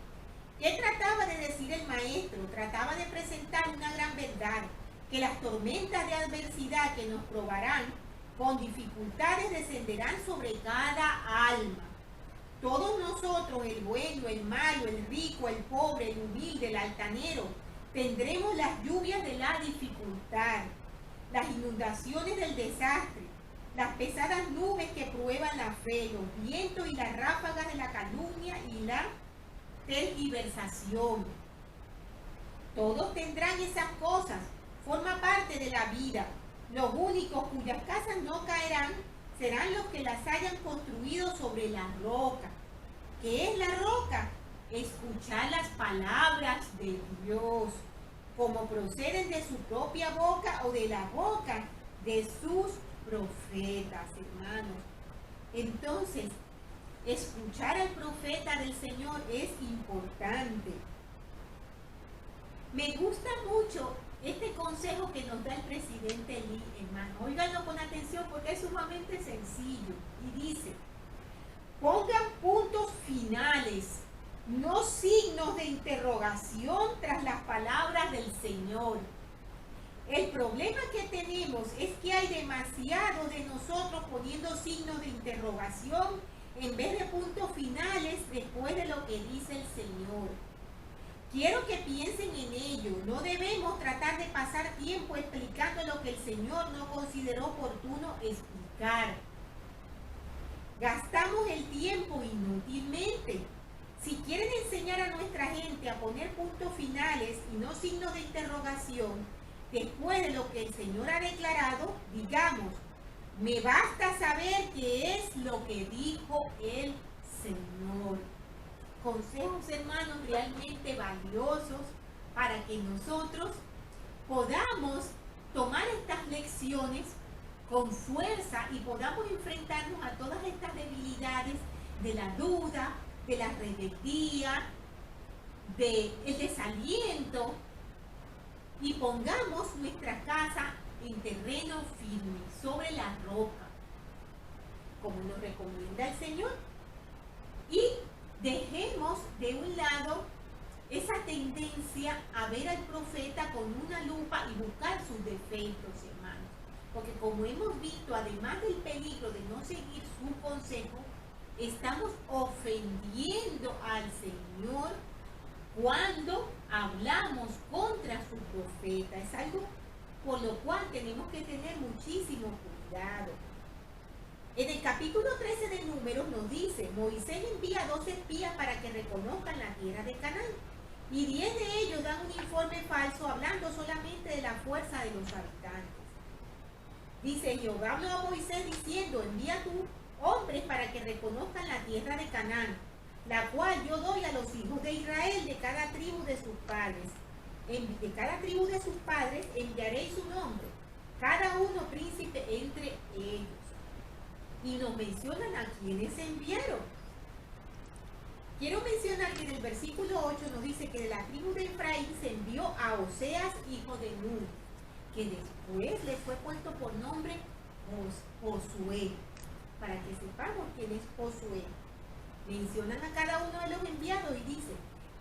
¿Qué trataba de decir el maestro? Trataba de presentar una gran verdad, que las tormentas de adversidad que nos probarán con dificultades descenderán sobre cada alma. Todos nosotros, el bueno, el malo, el rico, el pobre, el humilde, el altanero, tendremos las lluvias de la dificultad, las inundaciones del desastre, las pesadas nubes que prueban la fe, los vientos y las ráfagas de la calumnia y la tergiversación. Todos tendrán esas cosas, forma parte de la vida. Los únicos cuyas casas no caerán serán los que las hayan construido sobre la roca. ¿Qué es la roca? Escuchar las palabras de Dios, como proceden de su propia boca o de la boca de sus profetas, hermanos. Entonces, escuchar al profeta del Señor es importante. Me gusta mucho este consejo que nos da el presidente Lee, hermano. Óiganlo con atención porque es sumamente sencillo. Y dice, pongan puntos finales, no signos de interrogación tras las palabras del Señor. El problema que tenemos es que hay demasiado de nosotros poniendo signos de interrogación en vez de puntos finales después de lo que dice el Señor. Quiero que piensen en ello. No debemos tratar de pasar tiempo explicando lo que el Señor no consideró oportuno explicar. Gastamos el tiempo inútilmente. Si quieren enseñar a nuestra gente a poner puntos finales y no signos de interrogación, después de lo que el Señor ha declarado, digamos, me basta saber qué es lo que dijo el Señor. Consejos, hermanos, realmente valiosos para que nosotros podamos tomar estas lecciones con fuerza y podamos enfrentarnos a todas estas debilidades de la duda, de la rebeldía, del desaliento, y pongamos nuestra casa en terreno firme, sobre la roca, como nos recomienda el Señor, y dejemos de un lado esa tendencia a ver al profeta con una lupa y buscar sus defectos, hermanos. Porque como hemos visto, además del peligro de no seguir su consejo, estamos ofendiendo al Señor cuando hablamos contra su profeta. Es algo por lo cual tenemos que tener muchísimo cuidado. En el capítulo 13 de Números nos dice, Moisés envía 2 espías para que reconozcan la tierra de Canaán, y 10 de ellos dan un informe falso hablando solamente de la fuerza de los habitantes. Dice, Jehová habló a Moisés diciendo, envía tú hombres para que reconozcan la tierra de Canaán, la cual yo doy a los hijos de Israel de cada tribu de sus padres. De cada tribu de sus padres enviaréis su nombre, cada uno príncipe entre ellos. Y nos mencionan a quienes enviaron. Quiero mencionar que en el versículo 8 nos dice que de la tribu de Efraín se envió a Oseas, hijo de Nun, que después le fue puesto por nombre Josué, para que sepamos quién es Josué. Mencionan a cada uno de los enviados y dice,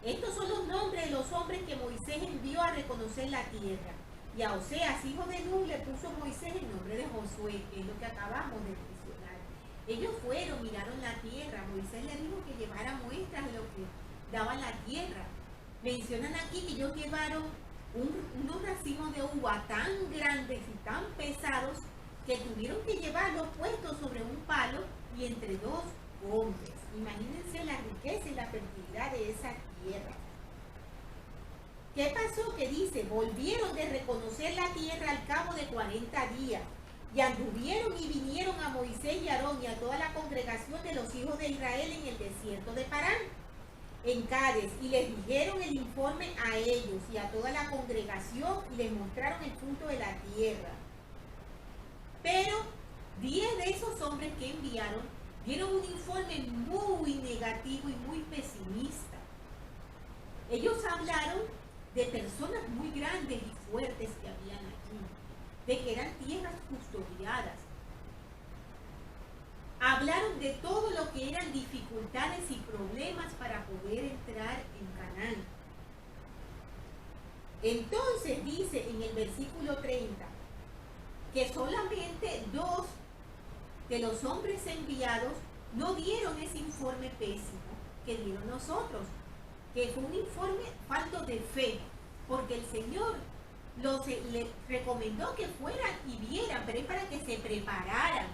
estos son los nombres de los hombres que Moisés envió a reconocer la tierra. Y a Oseas, hijo de Nun, le puso Moisés el nombre de Josué, que es lo que acabamos de mencionar. Ellos fueron, miraron la tierra. Moisés les dijo que llevara muestras de lo que daba la tierra. Mencionan aquí que ellos llevaron unos racimos de uva tan grandes y tan pesados que tuvieron que llevarlos puestos sobre un palo y entre 2 hombres. Imagínense la riqueza y la fertilidad de esa tierra. ¿Qué pasó? Que dice, volvieron de reconocer la tierra al cabo de 40 días Y anduvieron y vinieron a Moisés y a Aarón y a toda la congregación de los hijos de Israel en el desierto de Parán, en Cádiz, y les dijeron el informe a ellos y a toda la congregación, y les mostraron el fruto de la tierra. Pero 10 de esos hombres que enviaron dieron un informe muy negativo y muy pesimista. Ellos hablaron de personas muy grandes y fuertes que habían aquí, de que eran tierras custodiadas. Hablaron de todo lo que eran dificultades y problemas para poder entrar en Canaán. Entonces dice en el versículo 30 que solamente 2 de los hombres enviados no dieron ese informe pésimo que dieron nosotros, que fue un informe falto de fe, porque el Señor les recomendó que fueran y vieran, pero es para que se prepararan.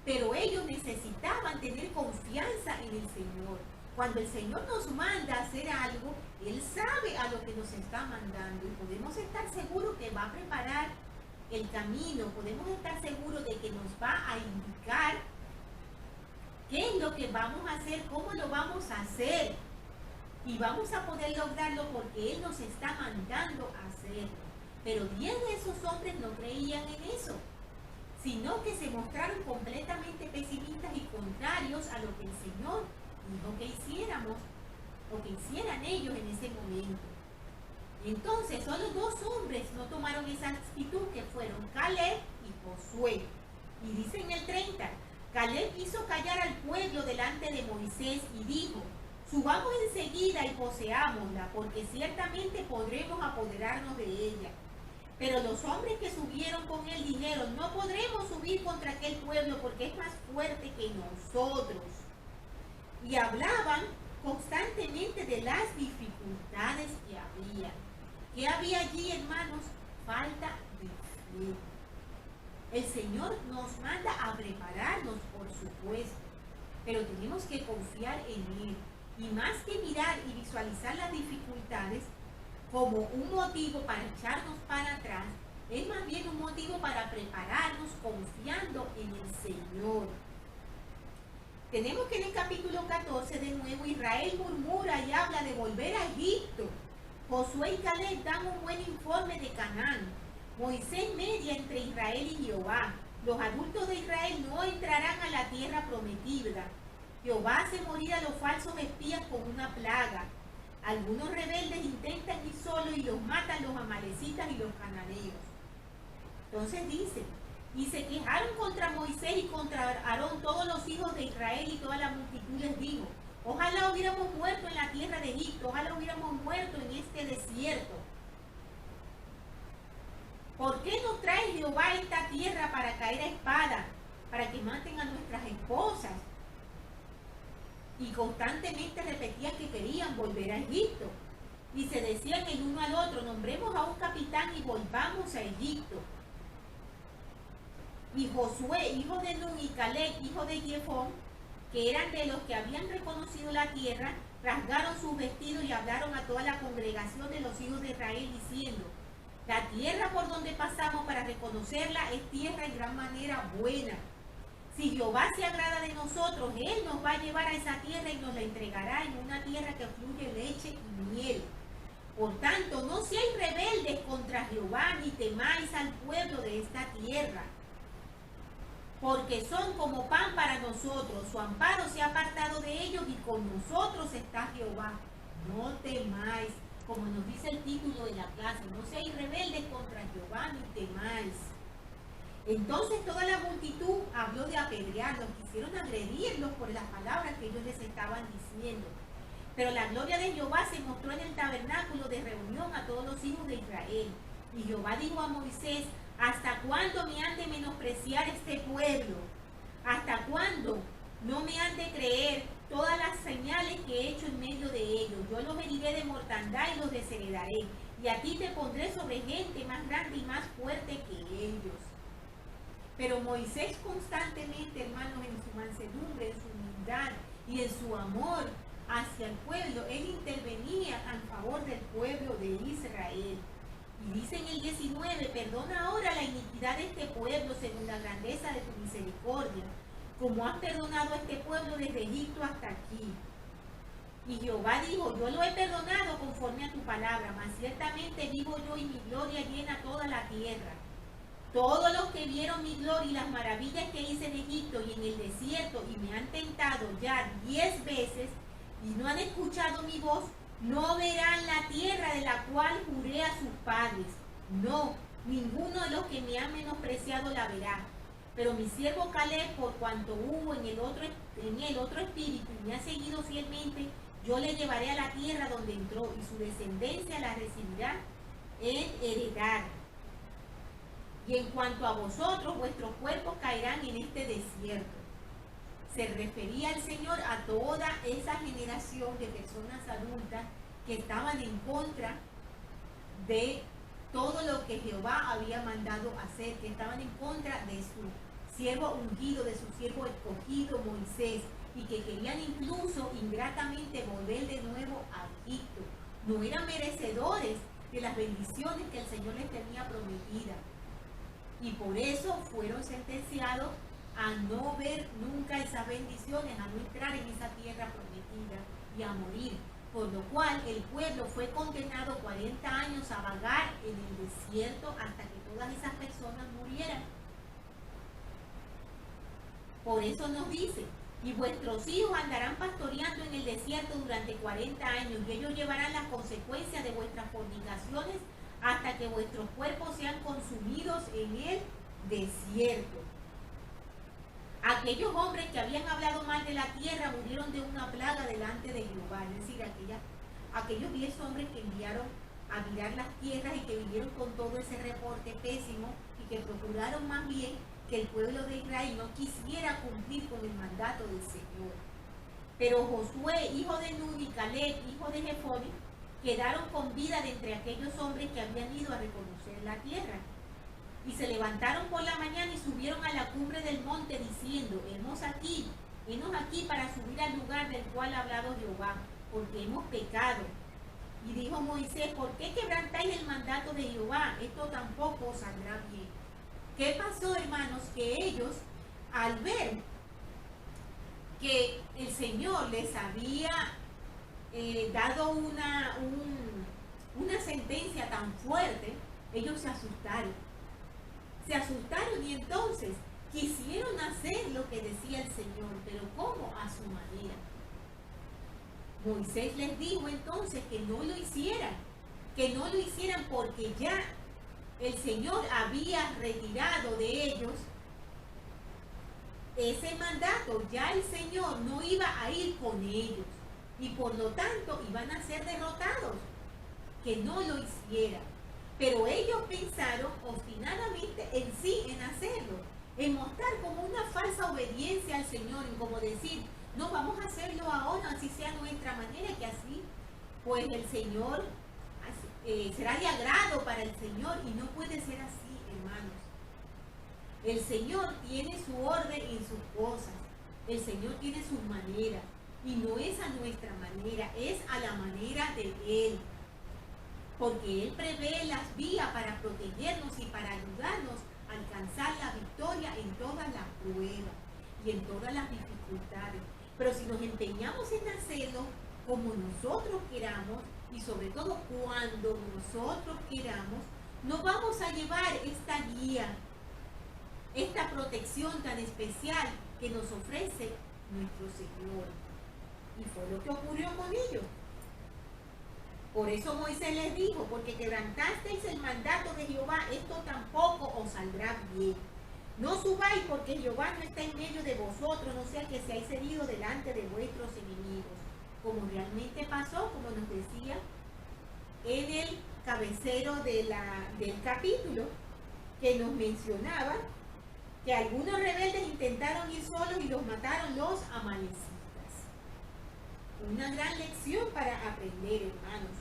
Pero ellos necesitaban tener confianza en el Señor. Cuando el Señor nos manda a hacer algo, Él sabe a lo que nos está mandando y podemos estar seguros que va a preparar el camino, podemos estar seguros de que nos va a indicar qué es lo que vamos a hacer, cómo lo vamos a hacer, y vamos a poder lograrlo porque Él nos está mandando a hacerlo. Pero 10 de esos hombres no creían en eso, sino que se mostraron completamente pesimistas y contrarios a lo que el Señor dijo que hiciéramos o que hicieran ellos en ese momento. Entonces solo 2 hombres no tomaron esa actitud, que fueron Caleb y Josué. Y dice en el 30, Caleb hizo callar al pueblo delante de Moisés y dijo: subamos enseguida y poseámosla, porque ciertamente podremos apoderarnos de ella. Pero los hombres que subieron con él dijeron: no podremos subir contra aquel pueblo porque es más fuerte que nosotros. Y hablaban constantemente de las dificultades que había. ¿Qué había allí, hermanos? Falta de fe. El Señor nos manda a prepararnos, por supuesto, pero tenemos que confiar en Él. Y más que mirar y visualizar las dificultades como un motivo para echarnos para atrás, es más bien un motivo para prepararnos confiando en el Señor. Tenemos que en el capítulo 14 de nuevo Israel murmura y habla de volver a Egipto. Josué y Caleb dan un buen informe de Canaán. Moisés media entre Israel y Jehová. Los adultos de Israel no entrarán a la tierra prometida. Jehová hace morir a los falsos espías con una plaga. Algunos rebeldes intentan ir solos y los matan los amalecitas y los cananeos. Entonces dice: y se quejaron contra Moisés y contra Aarón todos los hijos de Israel, y toda la multitud les dijo: ojalá hubiéramos muerto en la tierra de Egipto, ojalá hubiéramos muerto en este desierto. ¿Por qué nos trae Jehová a esta tierra para caer a espada, para que maten a nuestras esposas? Y constantemente repetían que querían volver a Egipto. Y se decían el uno al otro: nombremos a un capitán y volvamos a Egipto. Y Josué, hijo de Nun, y Caleb, hijo de Jefón, que eran de los que habían reconocido la tierra, rasgaron sus vestidos y hablaron a toda la congregación de los hijos de Israel, diciendo: la tierra por donde pasamos para reconocerla es tierra en gran manera buena. Si Jehová se agrada de nosotros, Él nos va a llevar a esa tierra y nos la entregará en una tierra que fluye leche y miel. Por tanto, no seáis rebeldes contra Jehová, ni temáis al pueblo de esta tierra, porque son como pan para nosotros. Su amparo se ha apartado de ellos y con nosotros está Jehová. No temáis, como nos dice el título de la clase, no seáis rebeldes contra Jehová, ni temáis. Entonces toda la multitud habló de apedrearlos, quisieron agredirlos por las palabras que ellos les estaban diciendo. Pero la gloria de Jehová se mostró en el tabernáculo de reunión a todos los hijos de Israel. Y Jehová dijo a Moisés: ¿hasta cuándo me han de menospreciar este pueblo? ¿Hasta cuándo no me han de creer todas las señales que he hecho en medio de ellos? Yo los heriré de mortandad y los desheredaré. Y a ti te pondré sobre gente más grande y más fuerte que ellos. Pero Moisés constantemente, hermanos, en su mansedumbre, en su humildad y en su amor hacia el pueblo, él intervenía en favor del pueblo de Israel. Y dice en el 19, perdona ahora la iniquidad de este pueblo según la grandeza de tu misericordia, como has perdonado a este pueblo desde Egipto hasta aquí. Y Jehová dijo, yo lo he perdonado conforme a tu palabra, mas ciertamente vivo yo y mi gloria llena toda la tierra. Todos los que vieron mi gloria y las maravillas que hice en Egipto y en el desierto y me han tentado ya 10 veces y no han escuchado mi voz, no verán la tierra de la cual juré a sus padres. No, ninguno de los que me han menospreciado la verá. Pero mi siervo Caleb, por cuanto hubo en el otro espíritu y me ha seguido fielmente, yo le llevaré a la tierra donde entró y su descendencia la recibirá en heredad. Y en cuanto a vosotros, vuestros cuerpos caerán en este desierto. Se refería el Señor a toda esa generación de personas adultas que estaban en contra de todo lo que Jehová había mandado hacer, que estaban en contra de su siervo ungido, de su siervo escogido Moisés, y que querían incluso ingratamente volver de nuevo a Egipto. No eran merecedores de las bendiciones que el Señor les tenía prometidas. Y por eso fueron sentenciados a no ver nunca esas bendiciones, a no entrar en esa tierra prometida y a morir. Por lo cual el pueblo fue condenado 40 años a vagar en el desierto hasta que todas esas personas murieran. Por eso nos dice, y vuestros hijos andarán pastoreando en el desierto durante 40 años, y ellos llevarán las consecuencias de vuestras fornicaciones hasta que vuestros cuerpos sean consumidos en el desierto. Aquellos hombres que habían hablado mal de la tierra murieron de una plaga delante de Jehová, es decir, aquellos 10 hombres que enviaron a mirar las tierras y que vinieron con todo ese reporte pésimo y que procuraron más bien que el pueblo de Israel no quisiera cumplir con el mandato del Señor. Pero Josué, hijo de Nun, y Caleb, hijo de Jefone, quedaron con vida de entre aquellos hombres que habían ido a reconocer la tierra. Y se levantaron por la mañana y subieron a la cumbre del monte diciendo, henos aquí para subir al lugar del cual ha hablado Jehová, porque hemos pecado. Y dijo Moisés, ¿por qué quebrantáis el mandato de Jehová? Esto tampoco os saldrá bien. ¿Qué pasó, hermanos? Que ellos, al ver que el Señor les había dado una sentencia tan fuerte, ellos se asustaron. Se asustaron y entonces quisieron hacer lo que decía el Señor, pero ¿cómo? A su manera. Moisés les dijo entonces que no lo hicieran porque ya el Señor había retirado de ellos ese mandato, ya el Señor no iba a ir con ellos y por lo tanto iban a ser derrotados, que no lo hicieran. Pero ellos pensaron obstinadamente en hacerlo, en mostrar como una falsa obediencia al Señor, en como decir, no, vamos a hacerlo ahora, así sea nuestra manera, que así, pues el Señor será de agrado para el Señor, y no puede ser así, hermanos. El Señor tiene su orden en sus cosas, el Señor tiene su manera, y no es a nuestra manera, es a la manera de Él. Porque Él prevé las vías para protegernos y para ayudarnos a alcanzar la victoria en todas las pruebas y en todas las dificultades. Pero si nos empeñamos en hacerlo como nosotros queramos y sobre todo cuando nosotros queramos, no vamos a llevar esta guía, esta protección tan especial que nos ofrece nuestro Señor. Y fue lo que ocurrió con ellos. Por eso Moisés les dijo, porque quebrantasteis el mandato de Jehová, esto tampoco os saldrá bien. No subáis porque Jehová no está en medio de vosotros, no sea que seáis heridos delante de vuestros enemigos. Como realmente pasó, como nos decía en el cabecero del capítulo, que nos mencionaba que algunos rebeldes intentaron ir solos y los mataron los amalecitas. Una gran lección para aprender, hermanos.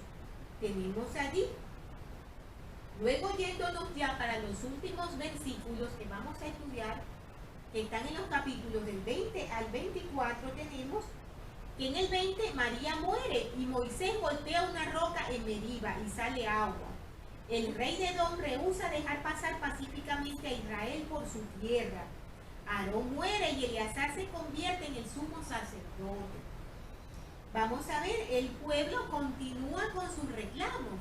Tenemos allí. Luego, yéndonos ya para los últimos versículos que vamos a estudiar, que están en los capítulos del 20 al 24, tenemos que en el 20 María muere y Moisés golpea una roca en Meriba y sale agua. El rey de Edom rehúsa dejar pasar pacíficamente a Israel por su tierra. Aarón muere y Eleazar se convierte en el sumo sacerdote. Vamos a ver, el pueblo continúa con sus reclamos.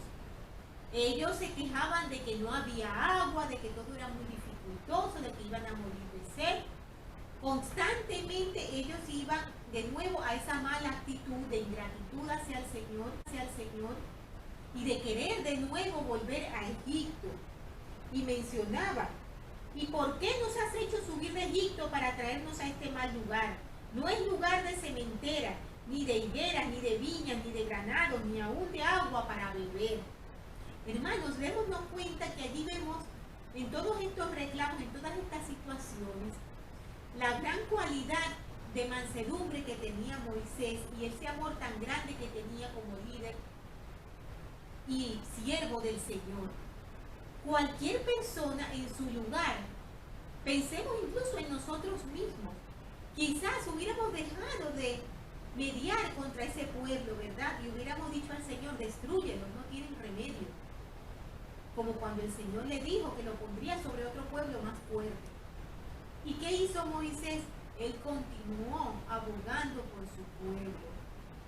Ellos se quejaban de que no había agua, de que todo era muy dificultoso, de que iban a morir de sed. Constantemente ellos iban de nuevo a esa mala actitud de ingratitud hacia el Señor y de querer de nuevo volver a Egipto. Y mencionaba, ¿y por qué nos has hecho subir de Egipto para traernos a este mal lugar? No es lugar de sementera, ni de higueras, ni de viñas, ni de granados, ni aún de agua para beber. Hermanos, démonos cuenta que allí vemos en todos estos reclamos, en todas estas situaciones, la gran cualidad de mansedumbre que tenía Moisés y ese amor tan grande que tenía como líder y siervo del Señor. Cualquier persona en su lugar, pensemos incluso en nosotros mismos, quizás hubiéramos dejado de mediar contra ese pueblo, ¿verdad? Y hubiéramos dicho al Señor, destrúyelos, no tienen remedio. Como cuando el Señor le dijo que lo pondría sobre otro pueblo más fuerte. ¿Y qué hizo Moisés? Él continuó abogando por su pueblo,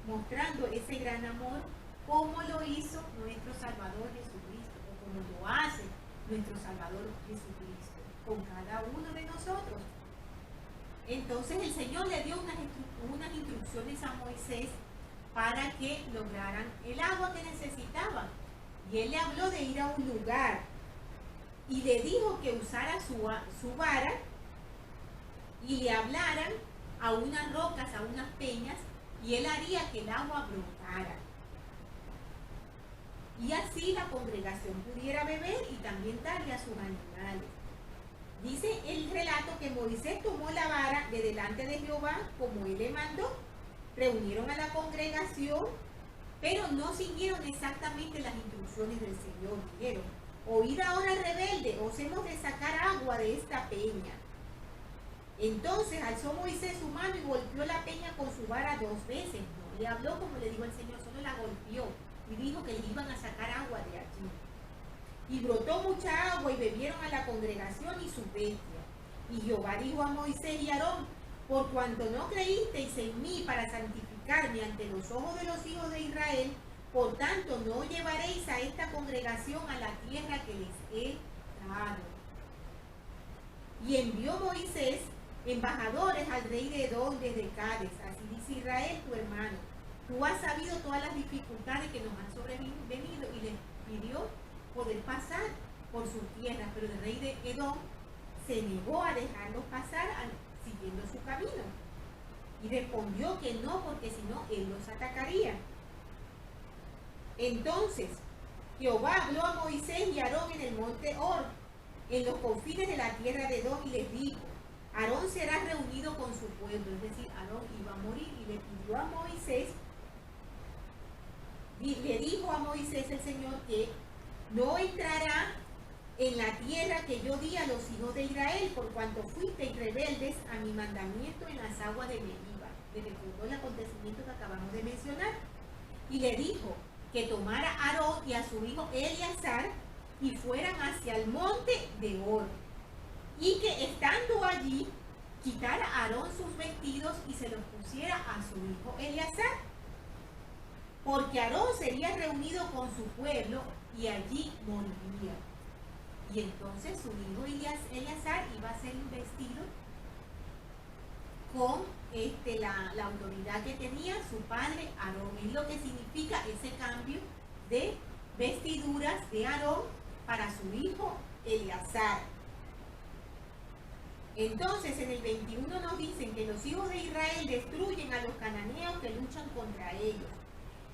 mostrando ese gran amor, como lo hizo nuestro Salvador Jesucristo, o como lo hace nuestro Salvador Jesucristo, con cada uno de nosotros. Entonces el Señor le dio unas instrucciones a Moisés para que lograran el agua que necesitaban. Y él le habló de ir a un lugar y le dijo que usara su vara y le hablaran a unas rocas, a unas peñas, y él haría que el agua brotara. Y así la congregación pudiera beber y también darle a sus animales. Dice el relato que Moisés tomó la vara de delante de Jehová, como él le mandó. Reunieron a la congregación, pero no siguieron exactamente las instrucciones del Señor. Dijeron, oíd ahora rebelde, os hemos de sacar agua de esta peña. Entonces alzó Moisés su mano y golpeó la peña con su vara 2 veces. No le habló como le dijo el Señor, solo la golpeó y dijo que le iban a sacar agua de allí. Y brotó mucha agua y bebieron a la congregación y sus bestias. Y Jehová dijo a Moisés y a Aarón, por cuanto no creísteis en mí para santificarme ante los ojos de los hijos de Israel, por tanto no llevaréis a esta congregación a la tierra que les he dado. Y envió Moisés embajadores al rey de Edom desde Cádiz. Así dice Israel, tu hermano. Tú has sabido todas las dificultades que nos han sobrevenido, y les pidió poder pasar por sus tierras, pero el rey de Edom se negó a dejarlos pasar siguiendo su camino. Y respondió que no, porque si no, él los atacaría. Entonces, Jehová habló a Moisés y a Aarón en el monte Hor, en los confines de la tierra de Edom, y les dijo, Aarón será reunido con su pueblo, es decir, Aarón iba a morir, y le pidió a Moisés, y le dijo a Moisés el Señor que no entrará en la tierra que yo di a los hijos de Israel, por cuanto fuisteis rebeldes a mi mandamiento en las aguas de Meriba. Le recordó el acontecimiento que acabamos de mencionar. Y le dijo que tomara a Aarón y a su hijo Eleazar y fueran hacia el monte de Hor. Y que estando allí, quitara a Aarón sus vestidos y se los pusiera a su hijo Eleazar. Porque Aarón sería reunido con su pueblo y allí moriría. Y entonces su hijo Eleazar iba a ser investido con la autoridad que tenía su padre Aarón. Es lo que significa ese cambio de vestiduras de Aarón para su hijo Eleazar. Entonces en el 21 nos dicen que los hijos de Israel destruyen a los cananeos que luchan contra ellos.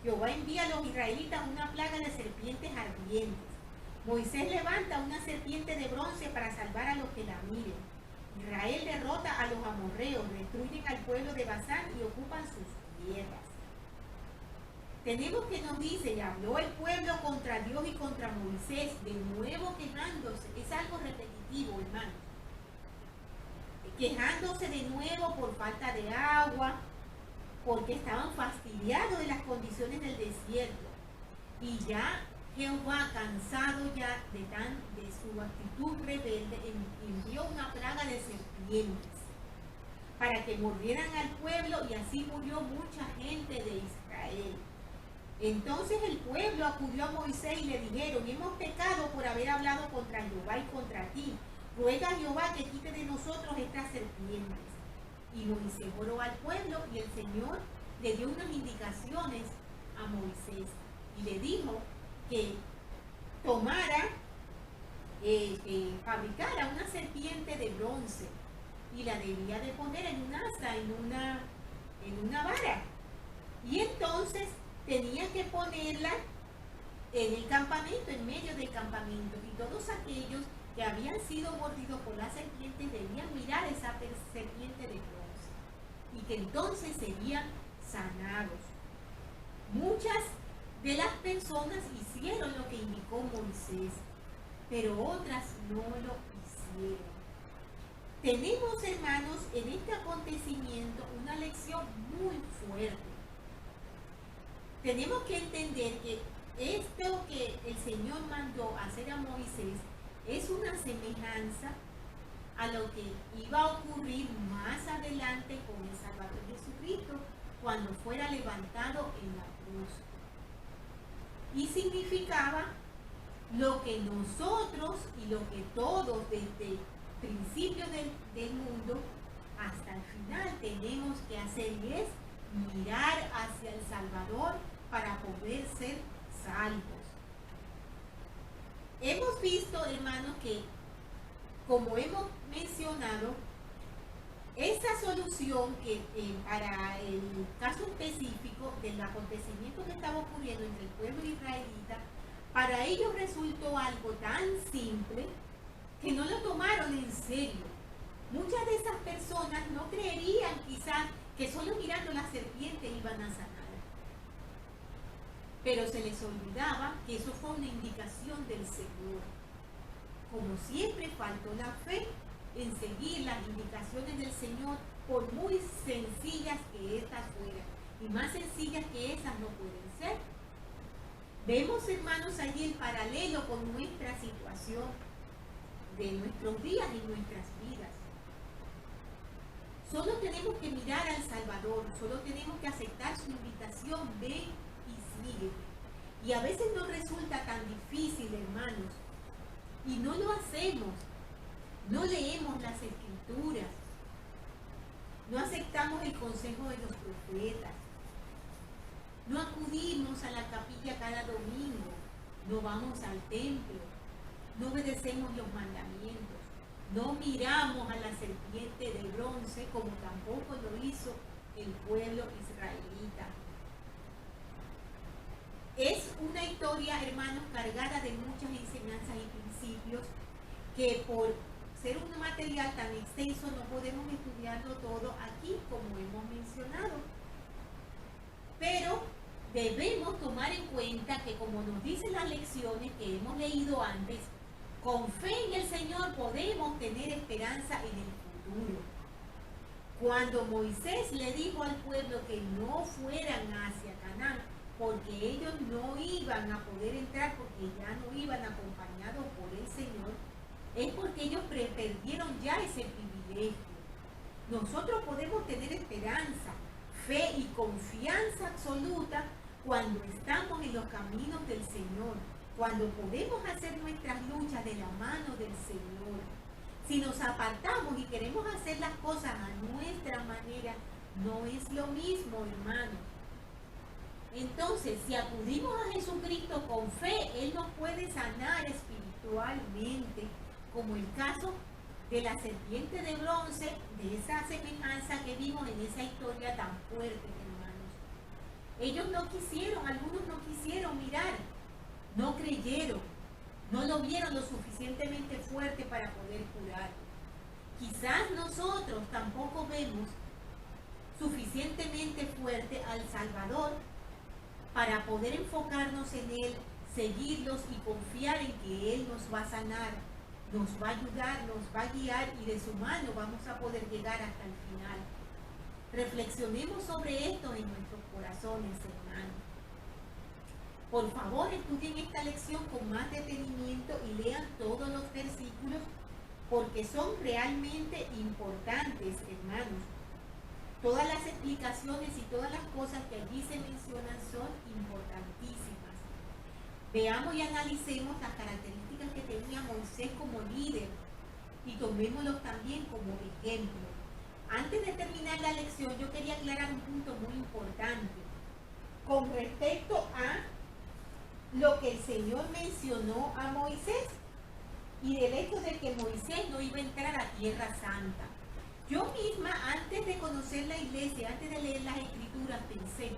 Jehová envía a los israelitas una plaga de serpientes ardientes. Moisés levanta una serpiente de bronce para salvar a los que la miren. Israel derrota a los amorreos, destruyen al pueblo de Basán y ocupan sus tierras. Tenemos que nos dice, y habló el pueblo contra Dios y contra Moisés, de nuevo quejándose. Es algo repetitivo, hermanos. Quejándose de nuevo por falta de agua, porque estaban fastidiados de las condiciones del desierto. Y ya Jehová, cansado ya de su actitud rebelde, envió una plaga de serpientes para que mordieran al pueblo, y así murió mucha gente de Israel. Entonces el pueblo acudió a Moisés y le dijeron: hemos pecado por haber hablado contra Jehová y contra ti. Ruega a Jehová que quite de nosotros estas serpientes. Y Moisés oró al pueblo, y el Señor le dio unas indicaciones a Moisés y le dijo que tomara, fabricara una serpiente de bronce, y la debía de poner en un asa, en una vara. Y entonces tenía que ponerla en el campamento, en medio del campamento, y todos aquellos que habían sido mordidos por la serpiente debían mirar esa serpiente de bronce, y que entonces serían sanados. Muchas de las personas hicieron lo que indicó Moisés, pero otras no lo hicieron. Tenemos, hermanos, en este acontecimiento una lección muy fuerte. Tenemos que entender que esto que el Señor mandó hacer a Moisés es una semejanza a lo que iba a ocurrir más adelante con el Salvador Jesucristo cuando fuera levantado en la cruz. Y significaba lo que nosotros y lo que todos desde el principio del mundo hasta el final tenemos que hacer, y es mirar hacia el Salvador para poder ser salvos. Hemos visto, hermanos, que como hemos mencionado, esa solución que para el caso específico del acontecimiento que estaba ocurriendo entre el pueblo israelita, para ellos resultó algo tan simple que no lo tomaron en serio. Muchas de esas personas no creerían quizás que solo mirando la serpiente iban a sanar, pero se les olvidaba que eso fue una indicación del Señor. Como siempre, faltó la fe en seguir las indicaciones del Señor, por muy sencillas que éstas fueran, y más sencillas que esas no pueden ser. Vemos, hermanos, allí el paralelo con nuestra situación de nuestros días y nuestras vidas. Solo tenemos que mirar al Salvador, solo tenemos que aceptar su invitación: ven y sígueme. Y a veces nos resulta tan difícil, hermanos, y no lo hacemos. No leemos las Escrituras, no aceptamos el consejo de los profetas, no acudimos a la capilla cada domingo, no vamos al templo, no obedecemos los mandamientos, no miramos a la serpiente de bronce como tampoco lo hizo el pueblo israelita. Es una historia, hermanos, cargada de muchas enseñanzas y principios que por ser un material tan extenso no podemos estudiarlo todo aquí como hemos mencionado. Pero debemos tomar en cuenta que, como nos dicen las lecciones que hemos leído antes, con fe en el Señor podemos tener esperanza en el futuro. Cuando Moisés le dijo al pueblo que no fueran hacia Canaán, porque ellos no iban a poder entrar, porque ya no iban acompañados por el Señor, es porque ellos perdieron ya ese privilegio. Nosotros podemos tener esperanza, fe y confianza absoluta cuando estamos en los caminos del Señor, cuando podemos hacer nuestras luchas de la mano del Señor. Si nos apartamos y queremos hacer las cosas a nuestra manera, no es lo mismo, hermano. Entonces, si acudimos a Jesucristo con fe, Él nos puede sanar espiritualmente, como el caso de la serpiente de bronce, de esa semejanza que vimos en esa historia tan fuerte, hermanos. Ellos no quisieron, algunos no quisieron mirar, no creyeron, no lo vieron lo suficientemente fuerte para poder curar. Quizás nosotros tampoco vemos suficientemente fuerte al Salvador para poder enfocarnos en Él, seguirlos y confiar en que Él nos va a sanar, nos va a ayudar, nos va a guiar, y de su mano vamos a poder llegar hasta el final. Reflexionemos sobre esto en nuestros corazones, hermanos. Por favor, estudien esta lección con más detenimiento y lean todos los versículos porque son realmente importantes, hermanos. Todas las explicaciones y todas las cosas que allí se mencionan son importantísimas. Veamos y analicemos las características que tenía Moisés como líder y tomémoslos también como ejemplo. Antes de terminar la lección, yo quería aclarar un punto muy importante con respecto a lo que el Señor mencionó a Moisés y del hecho de que Moisés no iba a entrar a Tierra Santa. Yo misma, antes de conocer la iglesia, antes de leer las escrituras, pensé,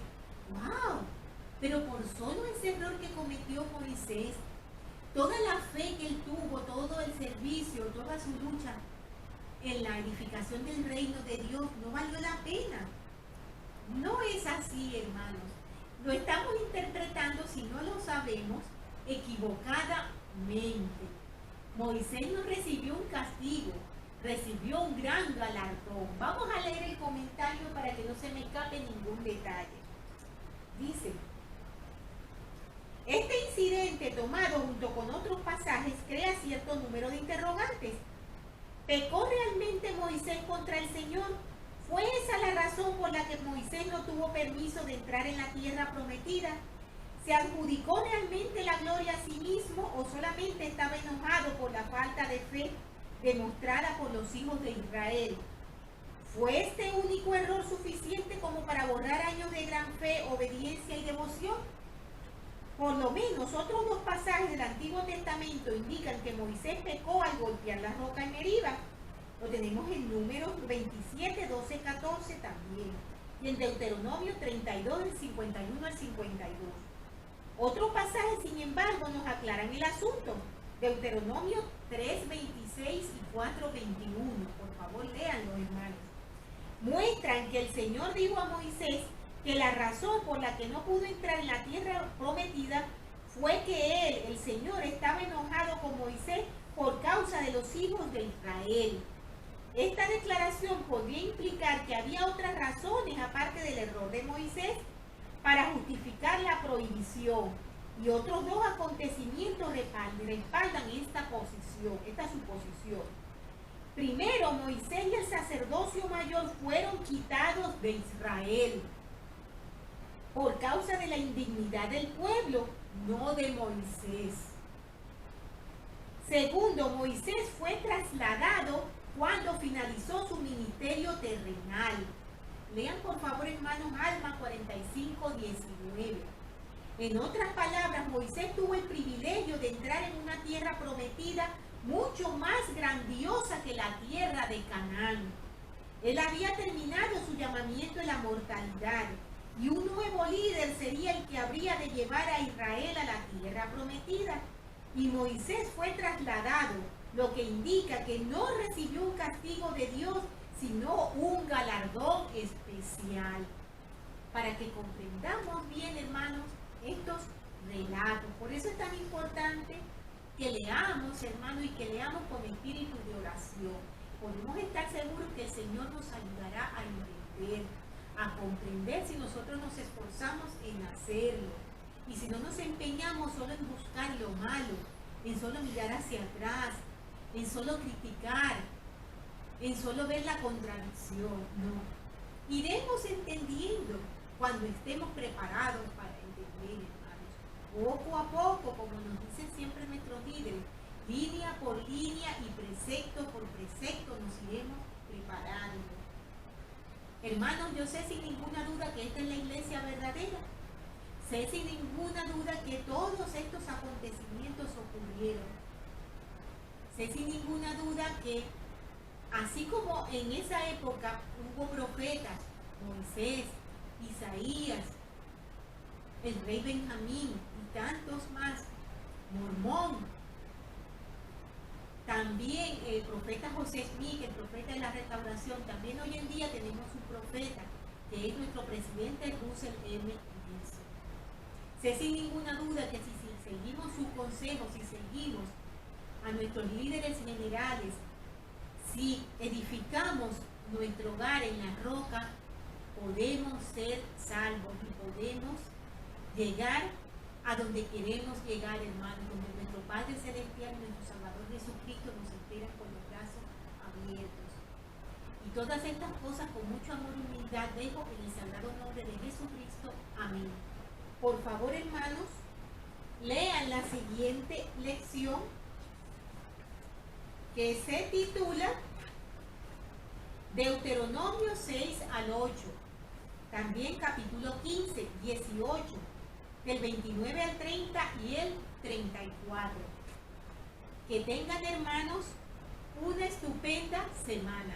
wow, pero por solo ese error que cometió Moisés, toda la fe que él tuvo, todo el servicio, toda su lucha en la edificación del reino de Dios, no valió la pena. No es así, hermanos. Lo estamos interpretando, si no lo sabemos, equivocadamente. Moisés no recibió un castigo, recibió un gran galardón. Vamos a leer el comentario para que no se me escape ningún detalle. Dice, este incidente tomado junto con otros pasajes crea cierto número de interrogantes. ¿Pecó realmente Moisés contra el Señor? ¿Fue esa la razón por la que Moisés no tuvo permiso de entrar en la tierra prometida? ¿Se adjudicó realmente la gloria a sí mismo o solamente estaba enojado por la falta de fe demostrada por los hijos de Israel? ¿Fue este único error suficiente como para borrar años de gran fe, obediencia y devoción? Por lo menos otros dos pasajes del Antiguo Testamento indican que Moisés pecó al golpear la roca en Meriba. Lo tenemos en Números 27, 12, 14 también. Y en Deuteronomio 32, del 51 al 52. Otros pasajes, sin embargo, nos aclaran el asunto. Deuteronomio 3, 26 y 4, 21. Por favor, léanlo, hermanos. Muestran que el Señor dijo a Moisés que la razón por la que no pudo entrar en la tierra prometida fue que él, el Señor, estaba enojado con Moisés por causa de los hijos de Israel. Esta declaración podría implicar que había otras razones aparte del error de Moisés para justificar la prohibición, y otros dos acontecimientos respaldan esta suposición. Primero, Moisés y el sacerdocio mayor fueron quitados de Israel por causa de la indignidad del pueblo, no de Moisés. Segundo, Moisés fue trasladado cuando finalizó su ministerio terrenal. Lean por favor, hermanos, Alma 45, 19. En otras palabras, Moisés tuvo el privilegio de entrar en una tierra prometida mucho más grandiosa que la tierra de Canaán. Él había terminado su llamamiento en la mortalidad y un nuevo líder sería el que habría de llevar a Israel a la tierra prometida. Y Moisés fue trasladado, lo que indica que no recibió un castigo de Dios, sino un galardón especial. Para que comprendamos bien, hermanos, estos relatos. Por eso es tan importante que leamos, hermanos, y que leamos con espíritu de oración. Podemos estar seguros que el Señor nos ayudará a entender, a comprender si nosotros nos esforzamos en hacerlo. Y si no nos empeñamos solo en buscar lo malo, en solo mirar hacia atrás, en solo criticar, en solo ver la contradicción, no. Iremos entendiendo cuando estemos preparados para entender, hermanos. Poco a poco, como nos dicen siempre nuestros líderes, línea por línea y precepto por precepto nos iremos preparando. Hermanos, yo sé sin ninguna duda que esta es la iglesia verdadera. Sé sin ninguna duda que todos estos acontecimientos ocurrieron. Sé sin ninguna duda que así como en esa época hubo profetas, Moisés, Isaías, el rey Benjamín y tantos más, Mormón, también el profeta José Smith, el profeta de la restauración, también hoy en día tenemos un profeta, que es nuestro presidente Russell M. Nelson. Sé sin ninguna duda que si seguimos sus consejos, si seguimos a nuestros líderes generales, si edificamos nuestro hogar en la roca, podemos ser salvos y podemos llegar a donde queremos llegar, hermanos, donde nuestro Padre Celestial, nuestro Salvador Jesucristo nos espera con los brazos abiertos. Y todas estas cosas con mucho amor y humildad dejo en el sagrado nombre de Jesucristo. Amén. Por favor, hermanos, lean la siguiente lección que se titula Deuteronomio 6 al 8, también capítulo 15, 18, del 29 al 30 y el 34. Que tengan, hermanos, una estupenda semana.